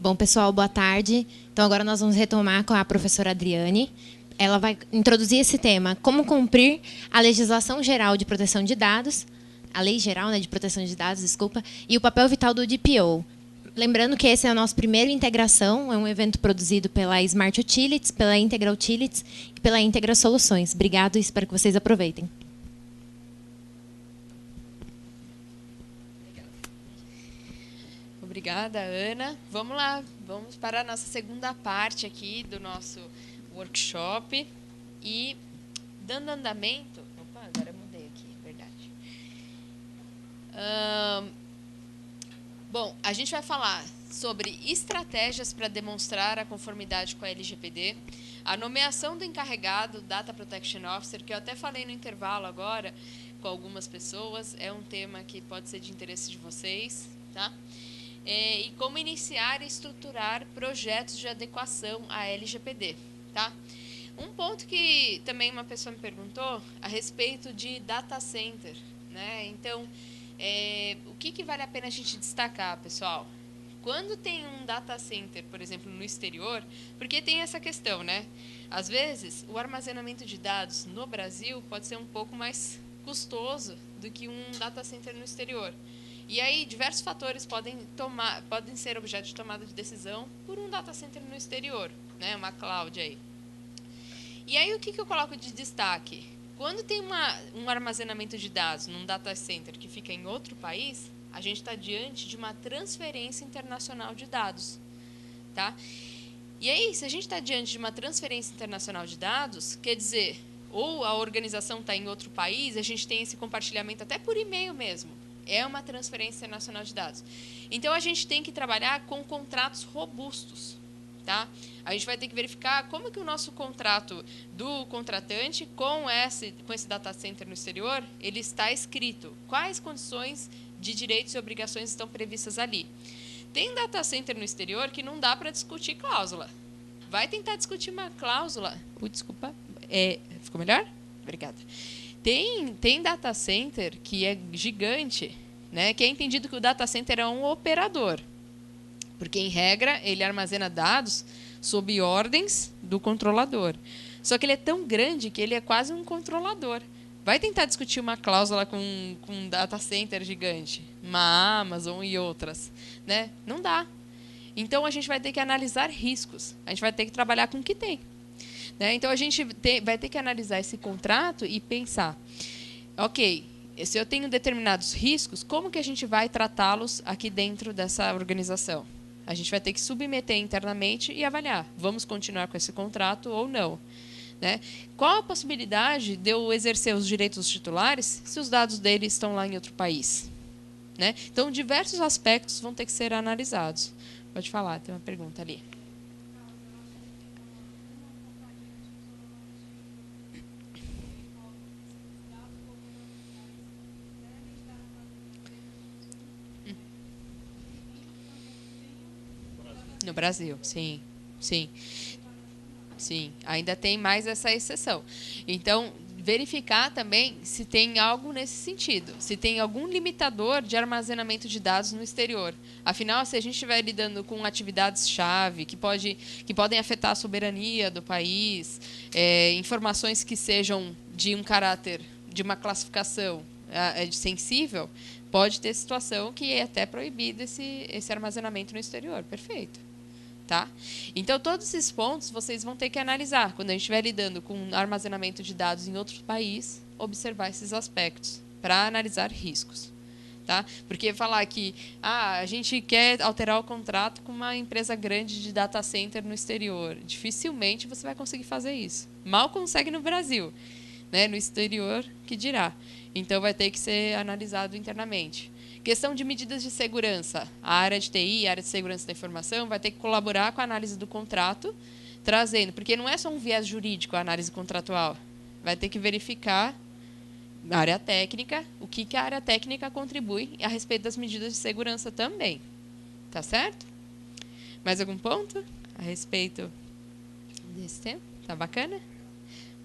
Bom, pessoal, boa tarde. Então, agora nós vamos retomar com a professora Adriane. Ela vai introduzir esse tema, como cumprir a legislação geral de proteção de dados, a lei geral, né, de proteção de dados, desculpa, e o papel vital do DPO. Lembrando que esse é o nosso primeiro integração, é um evento produzido pela Smart Utilities, pela Integra Utilities e pela Integra Soluções. Obrigado e espero que vocês aproveitem. Obrigada, Ana. Vamos lá, vamos para a nossa segunda parte aqui do nosso workshop. E, dando andamento... Opa, agora eu mudei aqui, verdade. Bom, a gente vai falar sobre estratégias para demonstrar a conformidade com a LGPD, a nomeação do encarregado, Data Protection Officer, que eu até falei no intervalo agora com algumas pessoas, é um tema que pode ser de interesse de vocês, tá? E como iniciar e estruturar projetos de adequação à LGPD, tá? Um ponto que também uma pessoa me perguntou a respeito de data center, né? Então, o que vale a pena a gente destacar, pessoal? Quando tem um data center, por exemplo, no exterior, porque tem essa questão, né? Às vezes, o armazenamento de dados no Brasil pode ser um pouco mais custoso do que um data center no exterior. E aí, diversos fatores podem ser objeto de tomada de decisão por um data center no exterior, né? Uma cloud aí. E aí, o que eu coloco de destaque? Quando tem um armazenamento de dados num data center que fica em outro país, a gente está diante de uma transferência internacional de dados, tá? E aí, se a gente está diante de uma transferência internacional de dados, quer dizer, ou a organização está em outro país, a gente tem esse compartilhamento até por e-mail mesmo. É uma transferência internacional de dados. Então, a gente tem que trabalhar com contratos robustos, tá? A gente vai ter que verificar como que o nosso contrato do contratante com esse data center no exterior, ele está escrito. Quais condições de direitos e obrigações estão previstas ali. Tem data center no exterior que não dá para discutir cláusula. Vai tentar discutir uma cláusula. Desculpa. Ficou melhor? Obrigada. Tem data center que é gigante, né? Que é entendido que o data center é um operador. Porque, em regra, ele armazena dados sob ordens do controlador. Só que ele é tão grande que ele é quase um controlador. Vai tentar discutir uma cláusula com um data center gigante, uma Amazon e outras, né? Não dá. Então, a gente vai ter que analisar riscos. A gente vai ter que trabalhar com o que tem. Né? Então, a gente vai ter que analisar esse contrato e pensar, ok, se eu tenho determinados riscos, como que a gente vai tratá-los aqui dentro dessa organização? A gente vai ter que submeter internamente e avaliar. Vamos continuar com esse contrato ou não? Né? Qual a possibilidade de eu exercer os direitos dos titulares se os dados dele estão lá em outro país? Né? Então, diversos aspectos vão ter que ser analisados. Pode falar, tem uma pergunta ali. No Brasil, sim. Sim. Sim, ainda tem mais essa exceção. Então, verificar também se tem algo nesse sentido, se tem algum limitador de armazenamento de dados no exterior. Afinal, se a gente estiver lidando com atividades-chave que podem afetar a soberania do país, informações que sejam de um caráter, de uma classificação sensível, pode ter situação que é até proibido esse armazenamento no exterior. Perfeito. Tá? Então, todos esses pontos vocês vão ter que analisar. Quando a gente estiver lidando com armazenamento de dados em outro país, observar esses aspectos para analisar riscos. Tá? Porque falar que a gente quer alterar o contrato com uma empresa grande de data center no exterior, dificilmente você vai conseguir fazer isso. Mal consegue no Brasil. Né? No exterior, que dirá. Então, vai ter que ser analisado internamente. Questão de medidas de segurança. A área de TI, a área de segurança da informação, vai ter que colaborar com a análise do contrato, trazendo, porque não é só um viés jurídico a análise contratual. Vai ter que verificar na área técnica, o que a área técnica contribui a respeito das medidas de segurança também. Tá certo? Mais algum ponto a respeito desse tema? Tá bacana?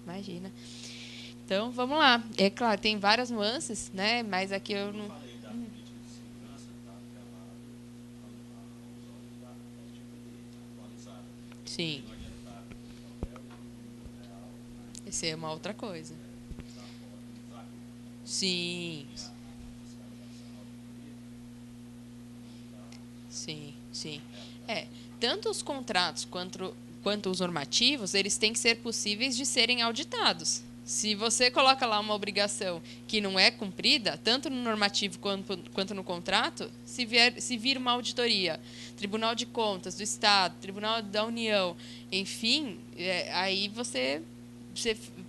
Imagina. Então, vamos lá. É claro, tem várias nuances, né? Mas aqui eu não... Sim. Essa é uma outra coisa. Sim. Sim, sim. Tanto os contratos quanto os normativos, eles têm que ser possíveis de serem auditados. Se você coloca lá uma obrigação que não é cumprida, tanto no normativo quanto no contrato, se vir uma auditoria, Tribunal de Contas do Estado, Tribunal da União, enfim, aí você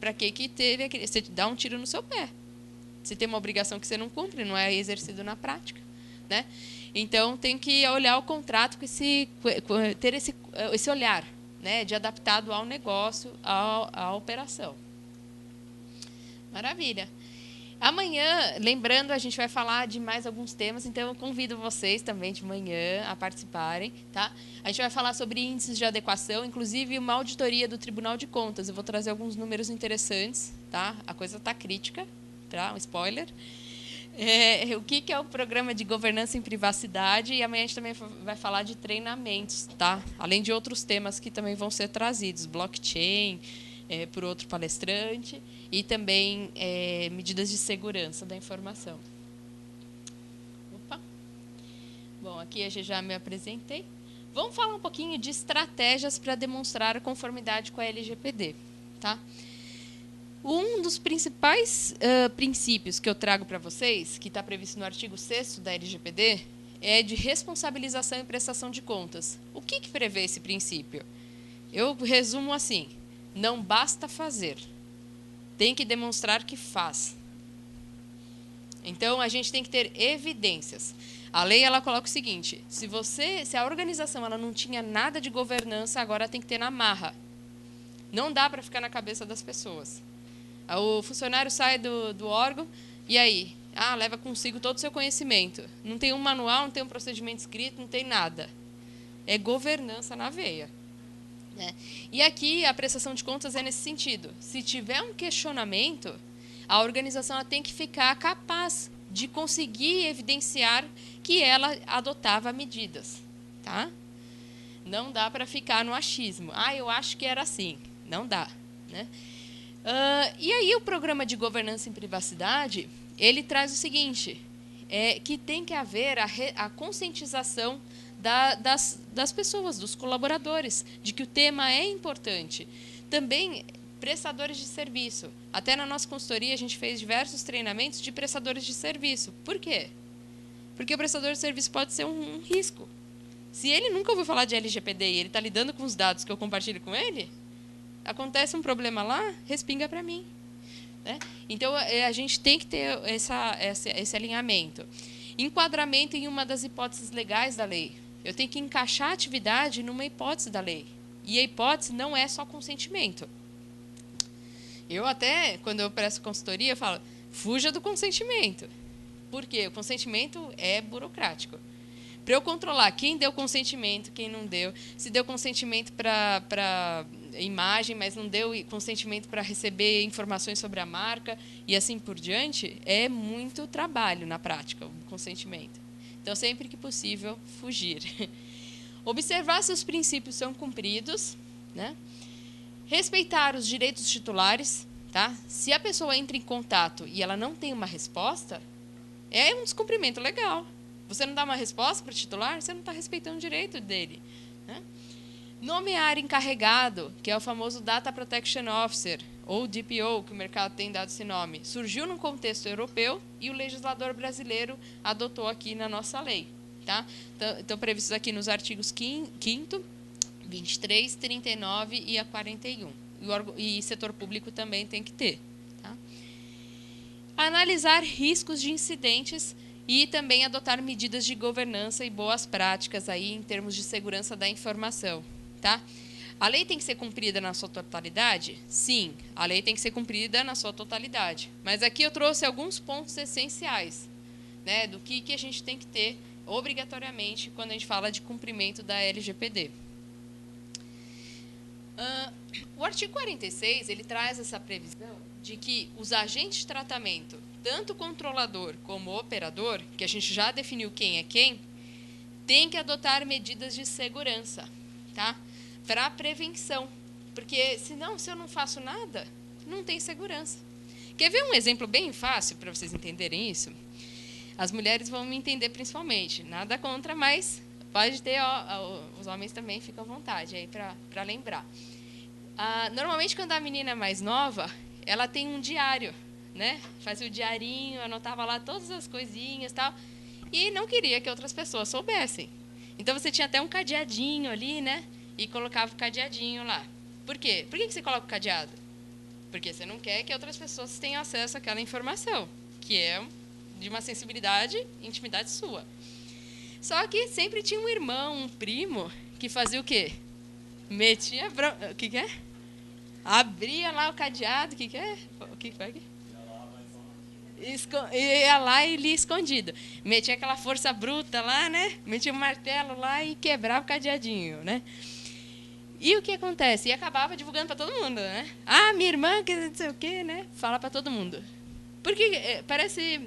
para que teve você dá um tiro no seu pé. Você tem uma obrigação que você não cumpre, não é exercido na prática, né? Então tem que olhar o contrato ter esse olhar, né, de adaptado ao negócio, à operação. Maravilha. Amanhã, lembrando, a gente vai falar de mais alguns temas, então eu convido vocês também de manhã a participarem, tá? A gente vai falar sobre índices de adequação, inclusive uma auditoria do Tribunal de Contas. Eu vou trazer alguns números interessantes, tá? A coisa está crítica, tá? Um spoiler. O que é o programa de governança em privacidade, e amanhã a gente também vai falar de treinamentos, tá? Além de outros temas que também vão ser trazidos, blockchain, por outro palestrante, e também medidas de segurança da informação. Opa! Bom, aqui eu já me apresentei. Vamos falar um pouquinho de estratégias para demonstrar a conformidade com a LGPD, tá? Um dos principais princípios que eu trago para vocês, que está previsto no artigo 6º da LGPD, é de responsabilização e prestação de contas. O que prevê esse princípio? Eu resumo assim: não basta fazer, tem que demonstrar que faz. Então, a gente tem que ter evidências. A lei ela coloca o seguinte: se a organização ela não tinha nada de governança, agora tem que ter na marra. Não dá para ficar na cabeça das pessoas. O funcionário sai do órgão e aí? Leva consigo todo o seu conhecimento. Não tem um manual, não tem um procedimento escrito, não tem nada. É governança na veia. Né? E aqui a prestação de contas é nesse sentido. Se tiver um questionamento, a organização ela tem que ficar capaz de conseguir evidenciar que ela adotava medidas. Tá? Não dá para ficar no achismo. Eu acho que era assim. Não dá. Né? E aí o programa de governança em privacidade, ele traz o seguinte, que tem que haver a conscientização das pessoas, dos colaboradores, de que o tema é importante. Também prestadores de serviço. Até na nossa consultoria a gente fez diversos treinamentos de prestadores de serviço. Por quê? Porque o prestador de serviço pode ser um risco. Se ele nunca ouviu falar de LGPD e ele está lidando com os dados que eu compartilho com ele, acontece um problema lá, respinga para mim. Né? Então, a gente tem que ter esse alinhamento. Enquadramento em uma das hipóteses legais da lei. Eu tenho que encaixar a atividade numa hipótese da lei. E a hipótese não é só consentimento. Eu até, quando eu presto consultoria, eu falo, fuja do consentimento. Por quê? O consentimento é burocrático. Para eu controlar quem deu consentimento, quem não deu, se deu consentimento para imagem, mas não deu consentimento para receber informações sobre a marca e assim por diante, é muito trabalho na prática, o consentimento. Então, sempre que possível, fugir. Observar se os princípios são cumpridos, né? Respeitar os direitos dos titulares. Tá? Se a pessoa entra em contato e ela não tem uma resposta, é um descumprimento legal. Você não dá uma resposta para o titular, você não está respeitando o direito dele. Né? Nomear encarregado, que é o famoso Data Protection Officer, ou DPO, que o mercado tem dado esse nome, surgiu num contexto europeu e o legislador brasileiro adotou aqui na nossa lei. Tá? Estão previstos aqui nos artigos 5º, 23, 39 e a 41. E setor público também tem que ter. Tá? Analisar riscos de incidentes e também adotar medidas de governança e boas práticas aí em termos de segurança da informação. Tá? A lei tem que ser cumprida na sua totalidade? Sim, a lei tem que ser cumprida na sua totalidade. Mas aqui eu trouxe alguns pontos essenciais, né, do que a gente tem que ter obrigatoriamente quando a gente fala de cumprimento da LGPD. O artigo 46, ele traz essa previsão de que os agentes de tratamento, tanto o controlador como o operador, que a gente já definiu quem é quem, tem que adotar medidas de segurança. Tá? para a prevenção. Porque, senão, se eu não faço nada, não tem segurança. Quer ver um exemplo bem fácil para vocês entenderem isso? As mulheres vão me entender principalmente. Nada contra, mas pode ter, os homens também ficam à vontade aí para lembrar. Normalmente, quando a menina é mais nova, ela tem um diário, né? Fazia o diarinho, anotava lá todas as coisinhas e tal, e não queria que outras pessoas soubessem. Então, você tinha até um cadeadinho ali, né? E colocava o cadeadinho lá. Por quê? Por que você coloca o cadeado? Porque você não quer que outras pessoas tenham acesso àquela informação, que é de uma sensibilidade e intimidade sua. Só que sempre tinha um irmão, um primo, que fazia o quê? Metia... O que é? Abria lá o cadeado, o que é? O que foi aqui? Ia lá e lia escondido. Metia aquela força bruta lá, né? Metia um martelo lá e quebrava o cadeadinho, né? E o que acontece? E acabava divulgando para todo mundo, né? Ah, minha irmã, que não sei o quê, né? Fala para todo mundo. Porque parece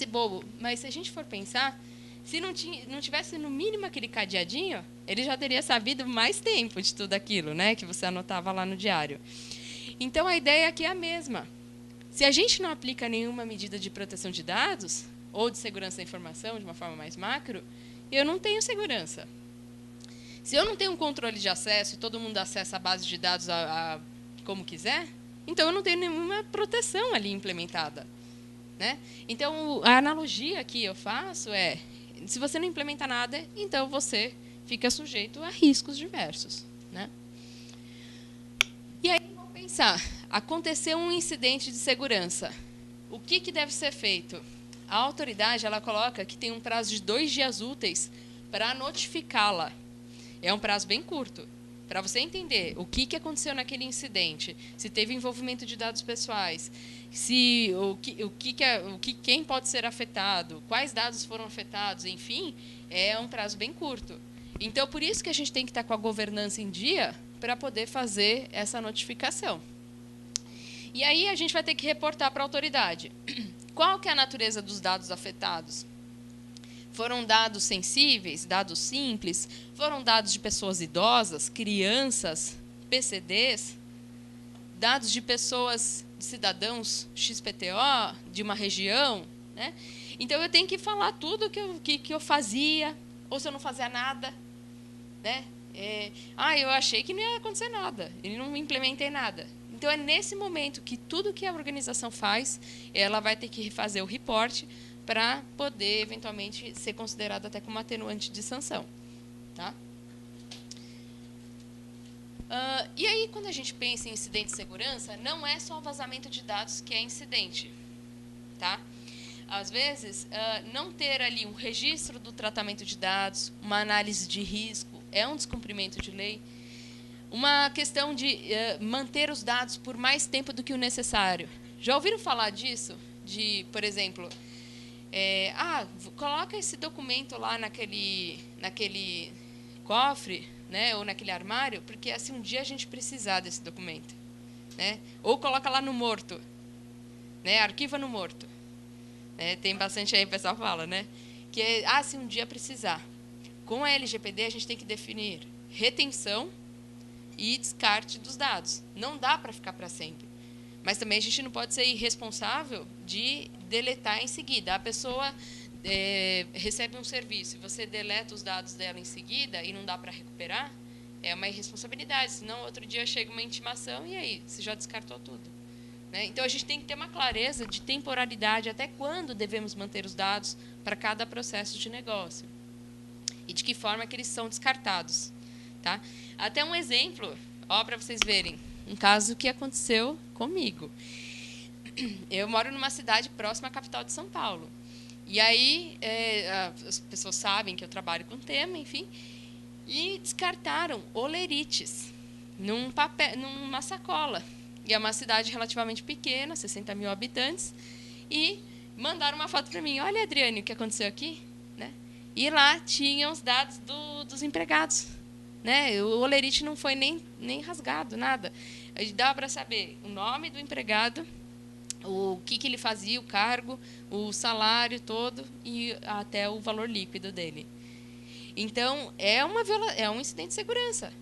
bobo, mas se a gente for pensar, se não tivesse no mínimo aquele cadeadinho, ele já teria sabido mais tempo de tudo aquilo, né? Que você anotava lá no diário. Então, a ideia aqui é a mesma. Se a gente não aplica nenhuma medida de proteção de dados, ou de segurança da informação, de uma forma mais macro, eu não tenho segurança. Se eu não tenho um controle de acesso e todo mundo acessa a base de dados como quiser, então eu não tenho nenhuma proteção ali implementada, né? Então, a analogia que eu faço é, se você não implementa nada, então você fica sujeito a riscos diversos, né? E aí, vamos pensar, aconteceu um incidente de segurança. O que deve ser feito? A autoridade, ela coloca que tem um prazo de 2 dias úteis para notificá-la. É um prazo bem curto, para você entender o que aconteceu naquele incidente, se teve envolvimento de dados pessoais, se quem pode ser afetado, quais dados foram afetados, enfim, é um prazo bem curto. Então, por isso que a gente tem que estar com a governança em dia para poder fazer essa notificação. E aí a gente vai ter que reportar para a autoridade. Qual que é a natureza dos dados afetados? Foram dados sensíveis, dados simples? Foram dados de pessoas idosas, crianças, PCDs? Dados de pessoas, de cidadãos XPTO, de uma região? Né? Então, eu tenho que falar tudo que eu fazia, ou se eu não fazia nada. Né? Eu achei que não ia acontecer nada, e não implementei nada. Então, é nesse momento que tudo que a organização faz, ela vai ter que fazer o reporte para poder, eventualmente, ser considerado até como atenuante de sanção. Tá? E aí, quando a gente pensa em incidente de segurança, não é só o vazamento de dados que é incidente. Tá? Às vezes, não ter ali um registro do tratamento de dados, uma análise de risco, é um descumprimento de lei. Uma questão de manter os dados por mais tempo do que o necessário. Já ouviram falar disso? De, por exemplo, coloca esse documento lá naquele cofre, né, ou naquele armário, porque assim um dia a gente precisar desse documento. Né? Ou coloca lá no morto. Né, arquiva no morto. Tem bastante aí, o pessoal fala, né? Que se um dia precisar. Com a LGPD, a gente tem que definir retenção e descarte dos dados. Não dá para ficar para sempre. Mas também a gente não pode ser irresponsável de deletar em seguida. A pessoa recebe um serviço e você deleta os dados dela em seguida e não dá para recuperar, é uma irresponsabilidade. Senão, outro dia chega uma intimação e aí, você já descartou tudo. Né? Então, a gente tem que ter uma clareza de temporalidade, até quando devemos manter os dados para cada processo de negócio. E de que forma que eles são descartados. Tá? Até um exemplo, para vocês verem, um caso que aconteceu comigo. Eu moro numa cidade próxima à capital de São Paulo. E aí, as pessoas sabem que eu trabalho com tema, enfim, e descartaram olerites numa sacola. E é uma cidade relativamente pequena, 60 mil habitantes, e mandaram uma foto para mim. Olha, Adriane, o que aconteceu aqui? Né? E lá tinham os dados dos empregados. Né? O olerite não foi nem rasgado, nada. Dava para saber o nome do empregado, o que ele fazia, o cargo, o salário todo e até o valor líquido dele. Então, é um incidente de segurança.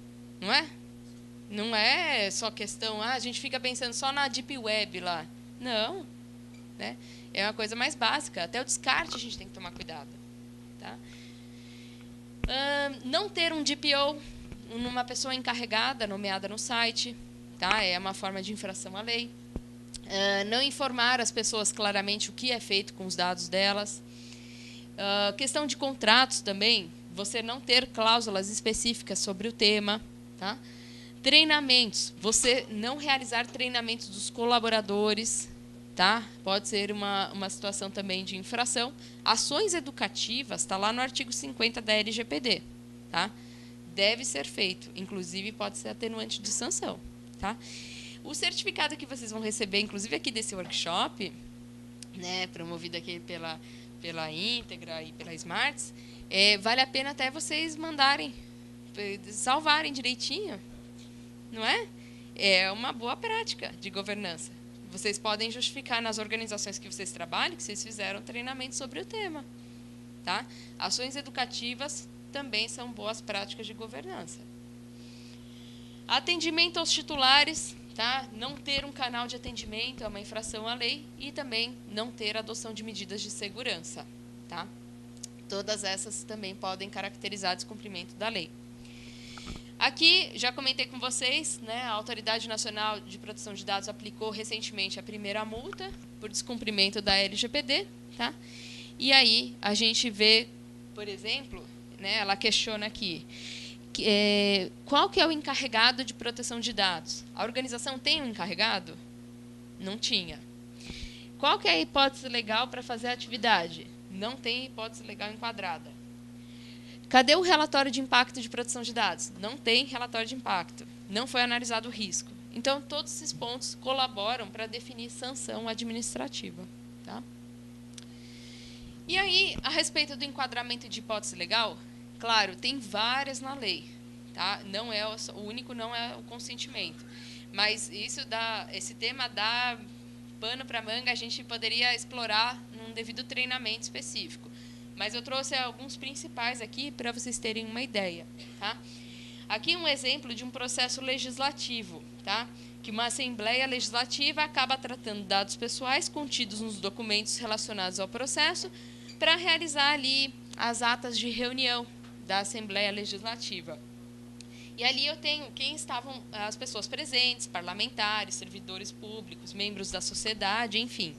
não é? Não é só questão, a gente fica pensando só na Deep Web lá. Não, né? É uma coisa mais básica. Até o descarte a gente tem que tomar cuidado. Tá? Não ter um DPO, uma pessoa encarregada, nomeada no site, tá? É uma forma de infração à lei. Não informar as pessoas claramente o que é feito com os dados delas. Questão de contratos também, você não ter cláusulas específicas sobre o tema. Tá? Treinamentos, você não realizar treinamentos dos colaboradores, tá? Pode ser uma situação também de infração. Ações educativas, está lá no artigo 50 da LGPD, tá? Deve ser feito, inclusive pode ser atenuante de sanção, tá? O certificado que vocês vão receber, inclusive aqui desse workshop, né, promovido aqui pela Íntegra e pela Smarts, vale a pena até vocês mandarem, salvarem direitinho, não é? É uma boa prática de governança. Vocês podem justificar nas organizações que vocês trabalham que vocês fizeram treinamento sobre o tema. Tá? Ações educativas também são boas práticas de governança. Atendimento aos titulares, tá? Não ter um canal de atendimento é uma infração à lei e também não ter adoção de medidas de segurança. Tá? Todas essas também podem caracterizar descumprimento da lei. Aqui, já comentei com vocês, né, a Autoridade Nacional de Proteção de Dados aplicou recentemente a primeira multa por descumprimento da LGPD. Tá? E aí, a gente vê, por exemplo, né, ela questiona aqui, qual que é o encarregado de proteção de dados? A organização tem um encarregado? Não tinha. Qual que é a hipótese legal para fazer a atividade? Não tem hipótese legal enquadrada. Cadê o relatório de impacto de proteção de dados? Não tem relatório de impacto. Não foi analisado o risco. Então, todos esses pontos colaboram para definir sanção administrativa. Tá? E aí, a respeito do enquadramento de hipótese legal, claro, tem várias na lei. Tá? Não é o único não é o consentimento. Mas esse tema dá pano para manga, a gente poderia explorar num devido treinamento específico. Mas eu trouxe alguns principais aqui para vocês terem uma ideia. Tá? Aqui um exemplo de um processo legislativo, tá? Que uma Assembleia Legislativa acaba tratando dados pessoais contidos nos documentos relacionados ao processo para realizar ali as atas de reunião da Assembleia Legislativa. E ali eu tenho quem estavam as pessoas presentes, parlamentares, servidores públicos, membros da sociedade, enfim.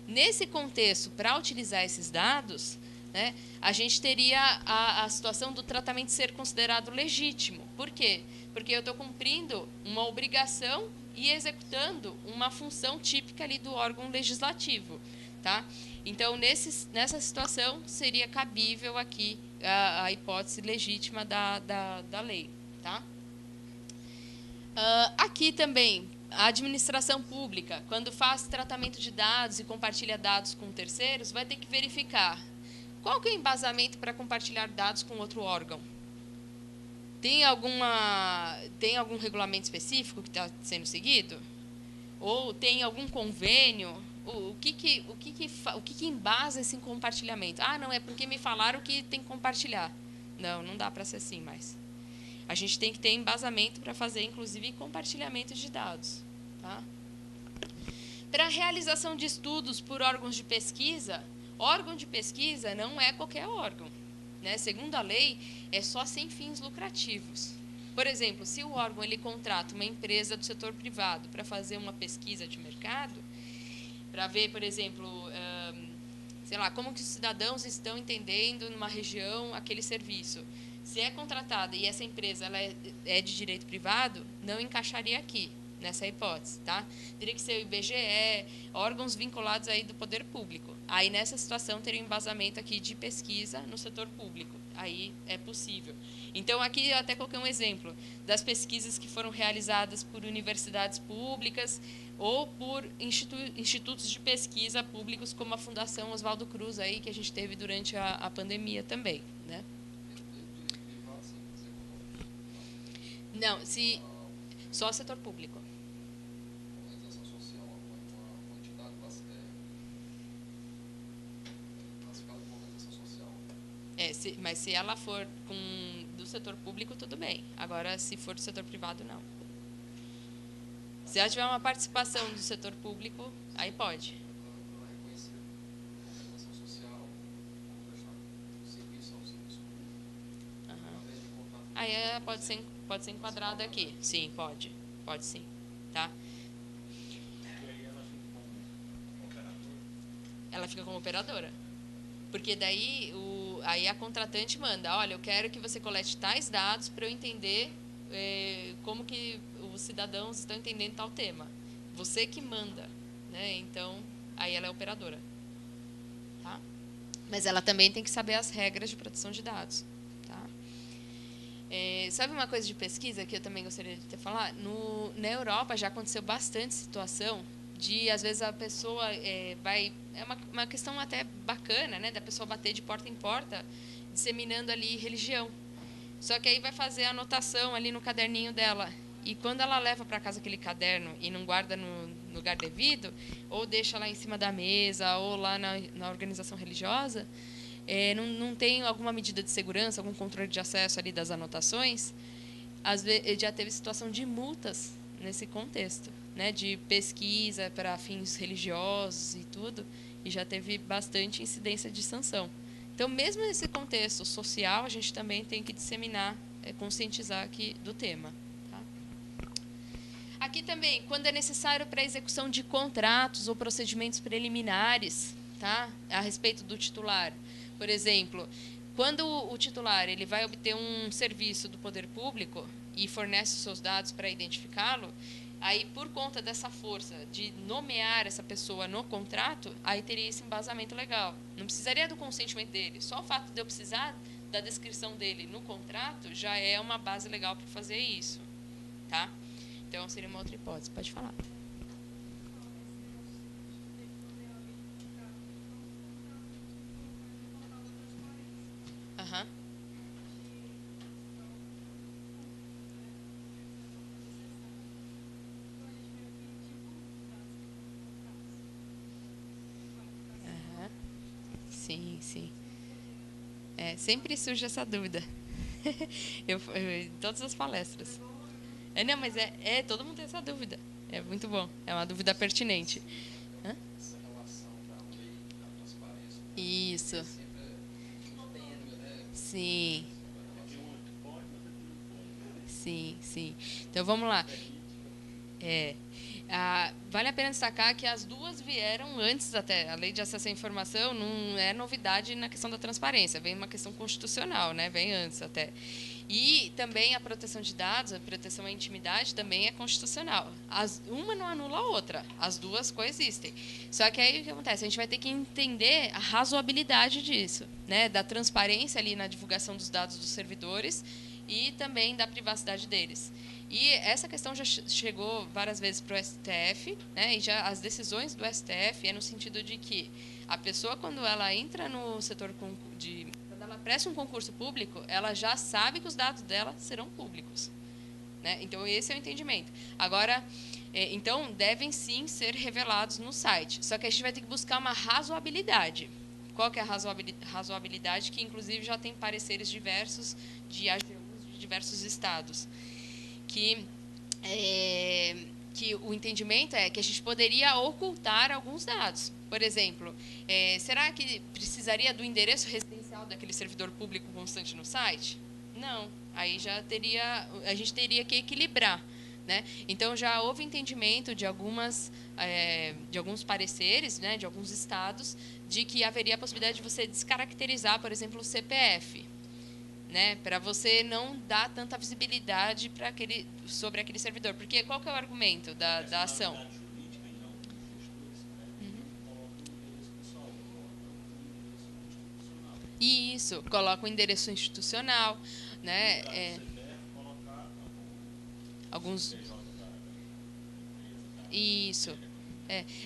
Nesse contexto, para utilizar esses dados, né, a gente teria a situação do tratamento ser considerado legítimo. Por quê? Porque eu estou cumprindo uma obrigação e executando uma função típica ali do órgão legislativo. Tá? Então, nessa situação, seria cabível aqui a hipótese legítima da lei. Tá? Aqui também, a administração pública, quando faz tratamento de dados e compartilha dados com terceiros, vai ter que verificar qual que é o embasamento para compartilhar dados com outro órgão. Tem algum regulamento específico que está sendo seguido? Ou tem algum convênio? O que embasa esse compartilhamento? Ah, não, é porque me falaram que tem que compartilhar. Não dá para ser assim mais. A gente tem que ter embasamento para fazer, inclusive, compartilhamento de dados. Tá? Para a realização de estudos por órgãos de pesquisa, órgão de pesquisa não é qualquer órgão. Né? Segundo a lei, é só sem fins lucrativos. Por exemplo, se o órgão ele contrata uma empresa do setor privado para fazer uma pesquisa de mercado, para ver, por exemplo, sei lá, como que os cidadãos estão entendendo numa região aquele serviço. Se é contratada e essa empresa ela é de direito privado, não encaixaria aqui, nessa hipótese. Tá? Teria que ser o IBGE, órgãos vinculados aí do poder público. Aí, nessa situação, teria um embasamento aqui de pesquisa no setor público. Aí é possível. Então, aqui eu até coloquei um exemplo das pesquisas que foram realizadas por universidades públicas ou por institutos de pesquisa públicos, como a Fundação Oswaldo Cruz, aí, que a gente teve durante a pandemia também. Né? Não, só o setor público. Mas se ela for do setor público, tudo bem. Agora, se for do setor privado, não. Se já tiver uma participação do setor público, aí pode. Aí pode ser enquadrada aqui. Sim, pode. Pode sim. Tá? Ela fica como operadora. Porque daí aí a contratante manda, olha, eu quero que você colete tais dados para eu entender como que os cidadãos estão entendendo tal tema. Você que manda, né? Então, aí ela é operadora. Tá? Mas ela também tem que saber as regras de proteção de dados. Tá? Sabe uma coisa de pesquisa que eu também gostaria de te falar? Na Europa já aconteceu bastante situação de, às vezes, a pessoa vai... É uma questão até bacana, né? Da pessoa bater de porta em porta, disseminando ali religião. Só que aí vai fazer a anotação ali no caderninho dela. E quando ela leva para casa aquele caderno e não guarda no lugar devido, ou deixa lá em cima da mesa, ou lá na organização religiosa, não tem alguma medida de segurança, algum controle de acesso ali das anotações, às vezes já teve situação de multas nesse contexto, né, de pesquisa para fins religiosos e tudo, e já teve bastante incidência de sanção. Então, mesmo nesse contexto social, a gente também tem que disseminar, conscientizar aqui do tema. Tá? Aqui também, quando é necessário para a execução de contratos ou procedimentos preliminares, tá, a respeito do titular. Por exemplo, quando o titular ele vai obter um serviço do poder público e fornece os seus dados para identificá-lo, aí, por conta dessa força de nomear essa pessoa no contrato, aí teria esse embasamento legal. Não precisaria do consentimento dele. Só o fato de eu precisar da descrição dele no contrato já é uma base legal para fazer isso. Tá? Então, seria uma outra hipótese. Pode falar. Aham. Sim, sim. Sempre surge essa dúvida. Em todas as palestras. Não, mas todo mundo tem essa dúvida. É muito bom. É uma dúvida pertinente. Hã? Isso. Sim. Sim, sim. Então vamos lá. Vale a pena destacar que as duas vieram antes até. A lei de acesso à informação não é novidade na questão da transparência, vem uma questão constitucional, né? Vem antes até. E também a proteção de dados, a proteção à intimidade também é constitucional. Uma não anula a outra, as duas coexistem. Só que aí o que acontece? A gente vai ter que entender a razoabilidade disso, né? Da transparência ali na divulgação dos dados dos servidores e também da privacidade deles. E essa questão já chegou várias vezes para o STF, né? E já as decisões do STF é no sentido de que a pessoa, quando ela entra no setor quando ela presta um concurso público, ela já sabe que os dados dela serão públicos, né? Então, esse é o entendimento. Agora, então, devem sim ser revelados no site. Só que a gente vai ter que buscar uma razoabilidade. Qual que é a razoabilidade? Que, inclusive, já tem pareceres diversos de AGUs de diversos estados. Que o entendimento é que a gente poderia ocultar alguns dados. Por exemplo, será que precisaria do endereço residencial daquele servidor público constante no site? Não. Aí a gente teria que equilibrar. Né? Então, já houve entendimento de alguns pareceres, né, de alguns estados, de que haveria a possibilidade de você descaracterizar, por exemplo, o CPF. Né, para você não dar tanta visibilidade sobre aquele servidor. Porque qual que é o argumento da ação? Isso, coloca o endereço institucional, né? Alguns. Isso.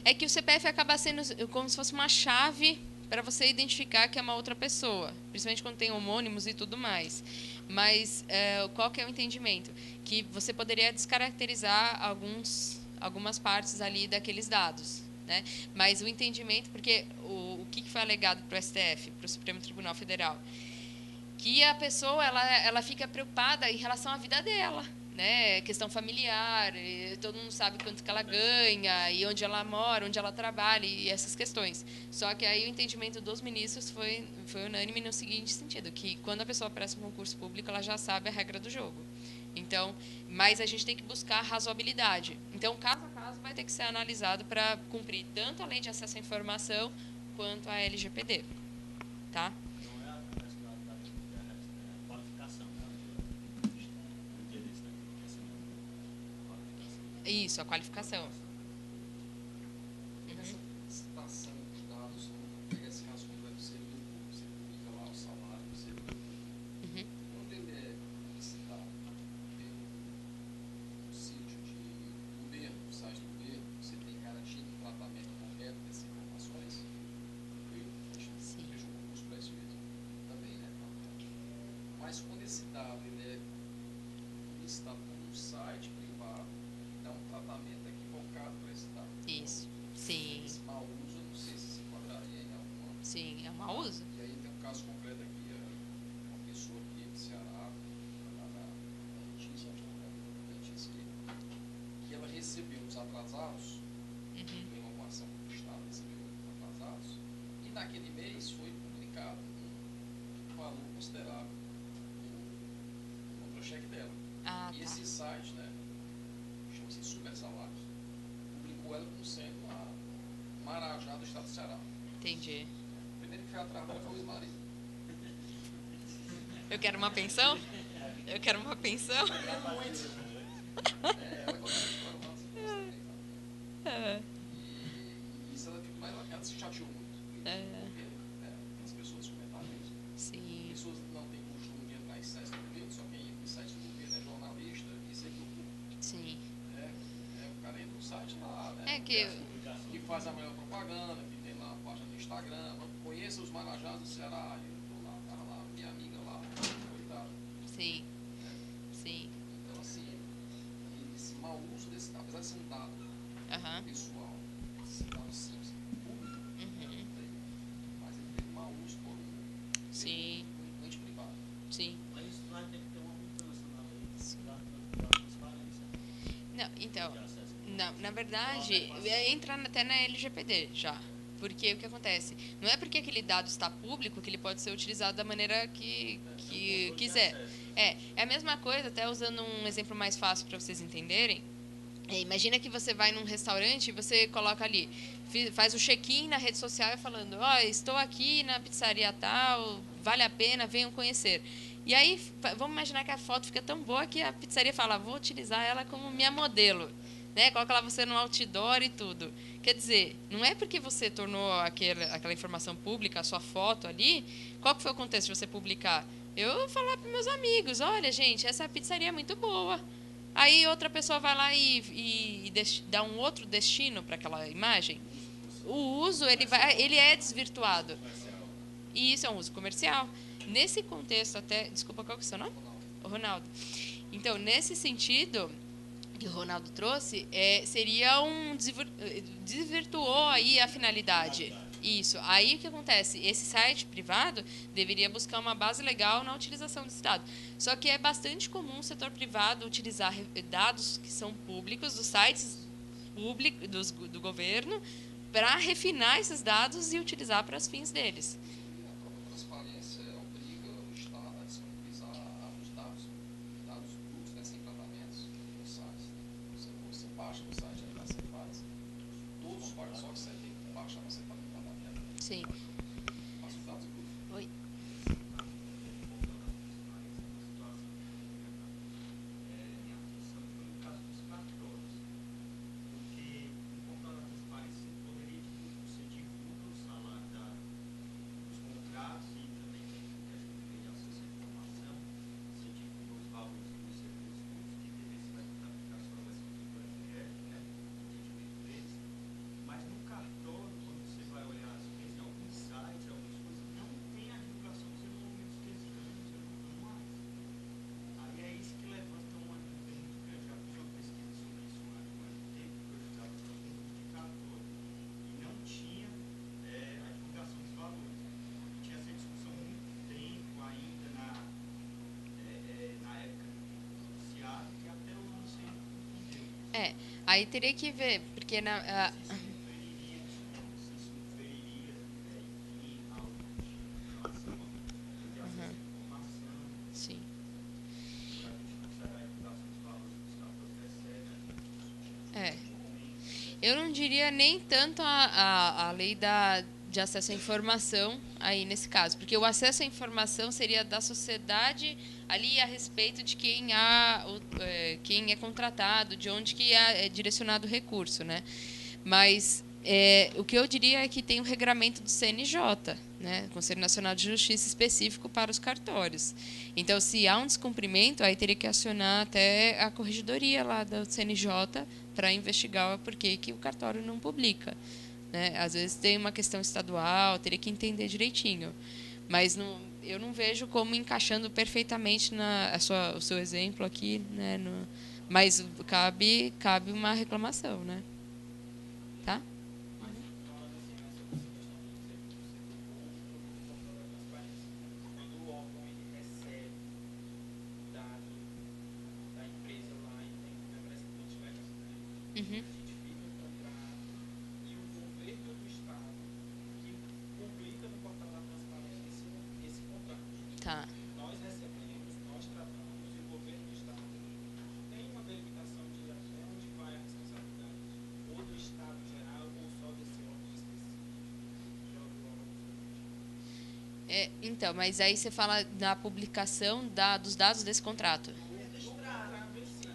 É que o CPF acaba sendo como se fosse uma chave para você identificar que é uma outra pessoa, principalmente quando tem homônimos e tudo mais. Mas qual que é o entendimento? Que você poderia descaracterizar algumas partes ali daqueles dados. Né? Mas o entendimento, porque o que foi alegado para o STF, para o Supremo Tribunal Federal? que a pessoa ela fica preocupada em relação à vida dela, né? Questão familiar, todo mundo sabe quanto que ela ganha e onde ela mora, onde ela trabalha e essas questões. Só que aí o entendimento dos ministros foi unânime no seguinte sentido, que quando a pessoa presta um concurso público, ela já sabe a regra do jogo. Então, mas a gente tem que buscar razoabilidade. Então, caso a caso vai ter que ser analisado para cumprir tanto a lei de acesso à informação quanto a LGPD, tá? Não é a questão da qualificação, né? O interesse daquele que assinou a qualificação. Isso, a qualificação. Essa citação de dados, pega esse caso completo do servidor público, você publica lá o salário do servidor público. Quando ele é citado pelo sítio de governo, no site do governo, você tem garantido o tratamento correto dessas informações? Sim. Veja um concurso para isso mesmo. Também, né? Mas quando esse dado ele é listado como um site privado, dá um tratamento equivocado para esse dado. Isso. Sim. Esse mau uso, eu não sei se se enquadraria em alguma. Sim, é um mau uso. E aí tem um caso concreto aqui, uma pessoa aqui do Ceará, lá na notícia, acho que na notícia que ela recebeu os atrasados, em uma ação do Estado, recebeu os atrasados, e naquele mês foi publicado um valor considerável no contra-cheque dela. Ah, E tá. esse site, né, chama-se Super Salários, publicou ela como sendo a Marajá do Estado do Ceará. Entendi. O primeiro que foi atrás dela foi o ex-marido. Eu quero uma pensão? Eu quero uma pensão? Ela conta essa história lá, você também, sabe? E isso ela se chateou muito. Porque as pessoas comentaram isso. Sim. Pessoas não têm costume de entrar em sites do governo, só quem entra em sites do governo é jornalista e servidor público. Sim. O cara entra no site lá, né? É que Que faz a melhor propaganda, que tem lá a página do Instagram, conheça os Marajás do Ceará, eu tô lá, tava lá, minha amiga lá, coitada. sim. Sim. Então assim, esse mau uso desse dado, apesar de ser um dado Aham. pessoal, esse dado simples, público, mas ele tem um mau uso por Sim. um ente privado. Sim. Mas isso vai ter que ter uma mudança na lei da transparência. Não, então, De acesso. não, na verdade, entra até na LGPD já. Porque o que acontece? Não é porque aquele dado está público que ele pode ser utilizado da maneira que quiser. É a mesma coisa, até usando um exemplo mais fácil para vocês entenderem. Imagina que você vai num restaurante e você coloca ali, faz o check-in na rede social e falando, estou aqui na pizzaria tal, vale a pena, venham conhecer. E aí, vamos imaginar que a foto fica tão boa que a pizzaria fala, vou utilizar ela como minha modelo. Né? Coloca lá você no outdoor e tudo. Quer dizer, não é porque você tornou aquela informação pública, a sua foto ali, qual que foi o contexto de você publicar? Eu vou falar para meus amigos, olha, gente, essa pizzaria é muito boa. Aí outra pessoa vai lá e dá um outro destino para aquela imagem. O uso, ele é desvirtuado. E isso é um uso comercial. Nesse contexto até... Desculpa, qual que é o seu nome? Ronaldo. Então, nesse sentido que o Ronaldo trouxe, seria desvirtuou aí a finalidade. Isso. Aí o que acontece? Esse site privado deveria buscar uma base legal na utilização desse dado. Só que é bastante comum o setor privado utilizar dados que são públicos, dos sites públicos do governo, para refinar esses dados e utilizar para os fins deles. A própria transparência obriga o Estado a disponibilizar os dados brutos, né, sem tratamentos, nos sites. Você baixa no site, aí você faz. Todos os parques, só que você tem que baixar, você faz um tratamento. Sim. Passa os dados brutos. Oi. Mas no cartório, quando você vai olhar, às vezes, em alguns Aí teria que ver, porque sim. É. Eu não diria nem tanto a lei de acesso à informação aí nesse caso, porque o acesso à informação seria da sociedade ali a respeito de quem é contratado, de onde que é direcionado o recurso, né? Mas o que eu diria é que tem um regramento do CNJ, né, Conselho Nacional de Justiça, específico para os cartórios. Então, se há um descumprimento, aí teria que acionar até a corregedoria lá do CNJ para investigar o porquê que o cartório não publica, né? Às vezes tem uma questão estadual, teria que entender direitinho. Mas eu não vejo como encaixando perfeitamente o seu exemplo aqui, né? Mas cabe uma reclamação, né? Tá? Quando o órgão ele recebe dado da empresa lá e tem representantes legais, né? Uhum. A gente firma o contrato e o governo do estado que publica no portal da transparência esse contrato. Tá. Nós recebemos, nós tratamos e o governo do estado tem uma delimitação de até onde vai a responsabilidade ou do estado geral ou só desse órgão específico. Já ouviu algo sobre isso? Então, mas aí você fala da publicação dos dados desse contrato.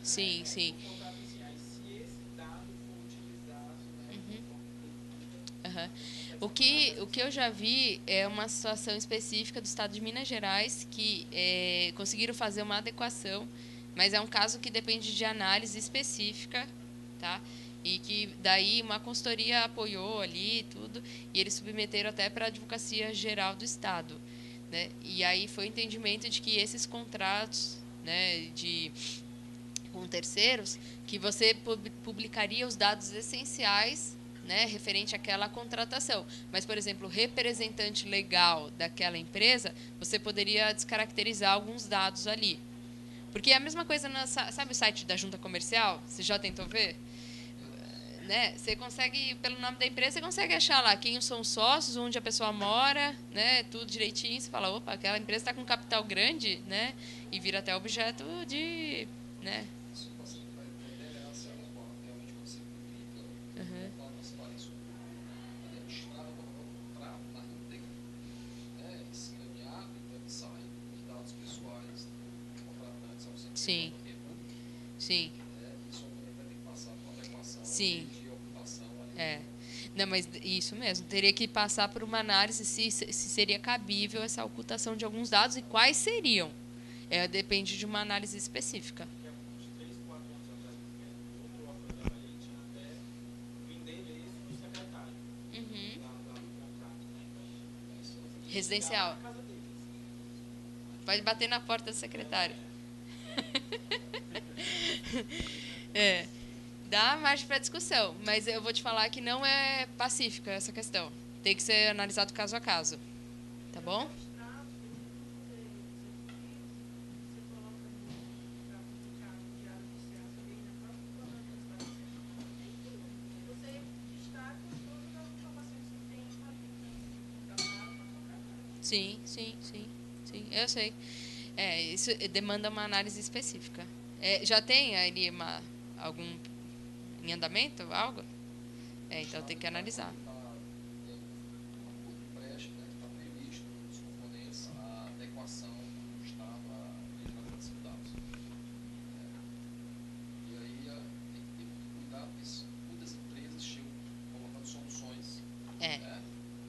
Sim, sim. Se esse dado for utilizado, né, Uhum. O que eu já vi é uma situação específica do estado de Minas Gerais que conseguiram fazer uma adequação, mas é um caso que depende de análise específica, tá? E que daí uma consultoria apoiou ali tudo, e eles submeteram até para a Advocacia Geral do Estado, né? E aí foi o entendimento de que esses contratos, né, com terceiros, que você publicaria os dados essenciais, né, referente àquela contratação. Mas, por exemplo, o representante legal daquela empresa, você poderia descaracterizar alguns dados ali. Porque é a mesma coisa, sabe o site da junta comercial? Você já tentou ver? Né? Você consegue, pelo nome da empresa, você consegue achar lá quem são os sócios, onde a pessoa mora, né? Tudo direitinho. Você fala, opa, aquela empresa está com capital grande, né? E vira até objeto de... Né? Isso você vai determinar se ela realmente você publica a transparência do estrada do contrato na íntegra, né, escaneado, então ele sai os dados pessoais do contratante ao Sim. público, Sim. isso obviamente vai ter que passar por uma adequação Sim. de ocupação ali. Não, mas isso mesmo. Teria que passar por uma análise se seria cabível essa ocultação de alguns dados e quais seriam. Depende de uma análise específica. que há uns 3, 4 anos atrás, outro órgão que eu trabalhei tinha até o endereço do secretário lá do contrato, né? Então, Residencial. na casa deles. Pode bater na porta do secretário. Dá margem para discussão, mas eu vou te falar que não é pacífica essa questão. Tem que ser analisado caso a caso. Tá bom? Sim, sim, sim, sim, eu sei. Isso demanda uma análise específica. Já tem ali algum em andamento, algo? Então tem que analisar. Tem um acordo de brecha, né, que está previsto nos componentes a adequação do Estado à lei de proteção de dados. E aí tem que ter muito cuidado, porque muitas empresas chegam colocando soluções.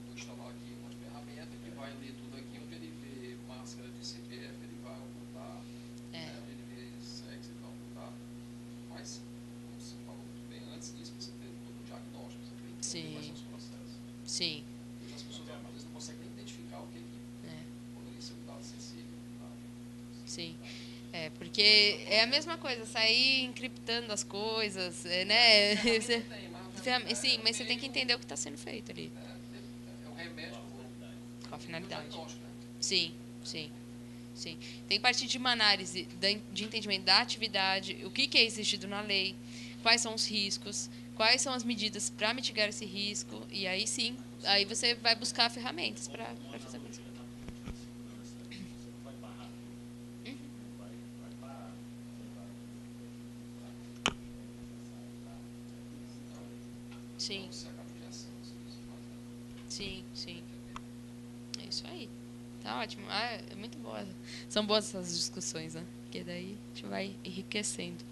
Vou instalar aqui uma ferramenta que vai ler tudo aqui, onde ele vê máscara de CPF, ele vai ocultar, onde ele vê sexo, ele vai ocultar. Mas, como você falou muito bem, antes disso você tem todo um diagnóstico, você tem que entender quais são os processos. Sim. E as pessoas às vezes não conseguem nem identificar o que poderia ser um dado sensível. Sim. Porque é a mesma coisa, sair encriptando as coisas, né? Sim, mas você tem que entender o que está sendo feito ali. É um remédio com a finalidade. diagnóstico, né? Sim, sim. Sim. Tem que partir de uma análise de entendimento da atividade, o que é exigido na lei, quais são os riscos, quais são as medidas para mitigar esse risco, e aí sim, aí você vai buscar ferramentas para fazer isso. Você não vai barrar tudo. Não vai parar. Sim, Você acaba de ação, você faz, sim, sim. É isso aí. Tá ótimo. Ah, é muito boa. São boas essas discussões, né? Porque daí a gente vai enriquecendo.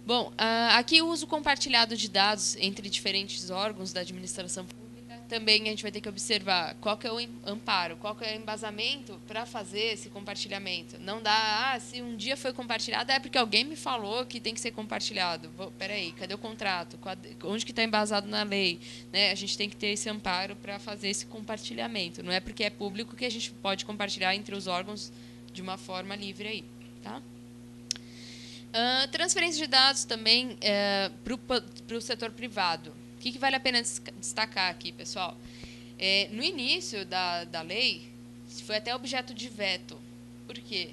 Bom, aqui o uso compartilhado de dados entre diferentes órgãos da administração pública. Também a gente vai ter que observar qual que é o amparo, qual que é o embasamento para fazer esse compartilhamento. Não dá, se um dia foi compartilhado, é porque alguém me falou que tem que ser compartilhado. Peraí, cadê o contrato? Onde que está embasado na lei? Né? A gente tem que ter esse amparo para fazer esse compartilhamento. Não é porque é público que a gente pode compartilhar entre os órgãos de uma forma livre aí, tá? Transferência de dados também para o setor privado. O que vale a pena destacar aqui, pessoal? No início da lei, foi até objeto de veto. Por quê?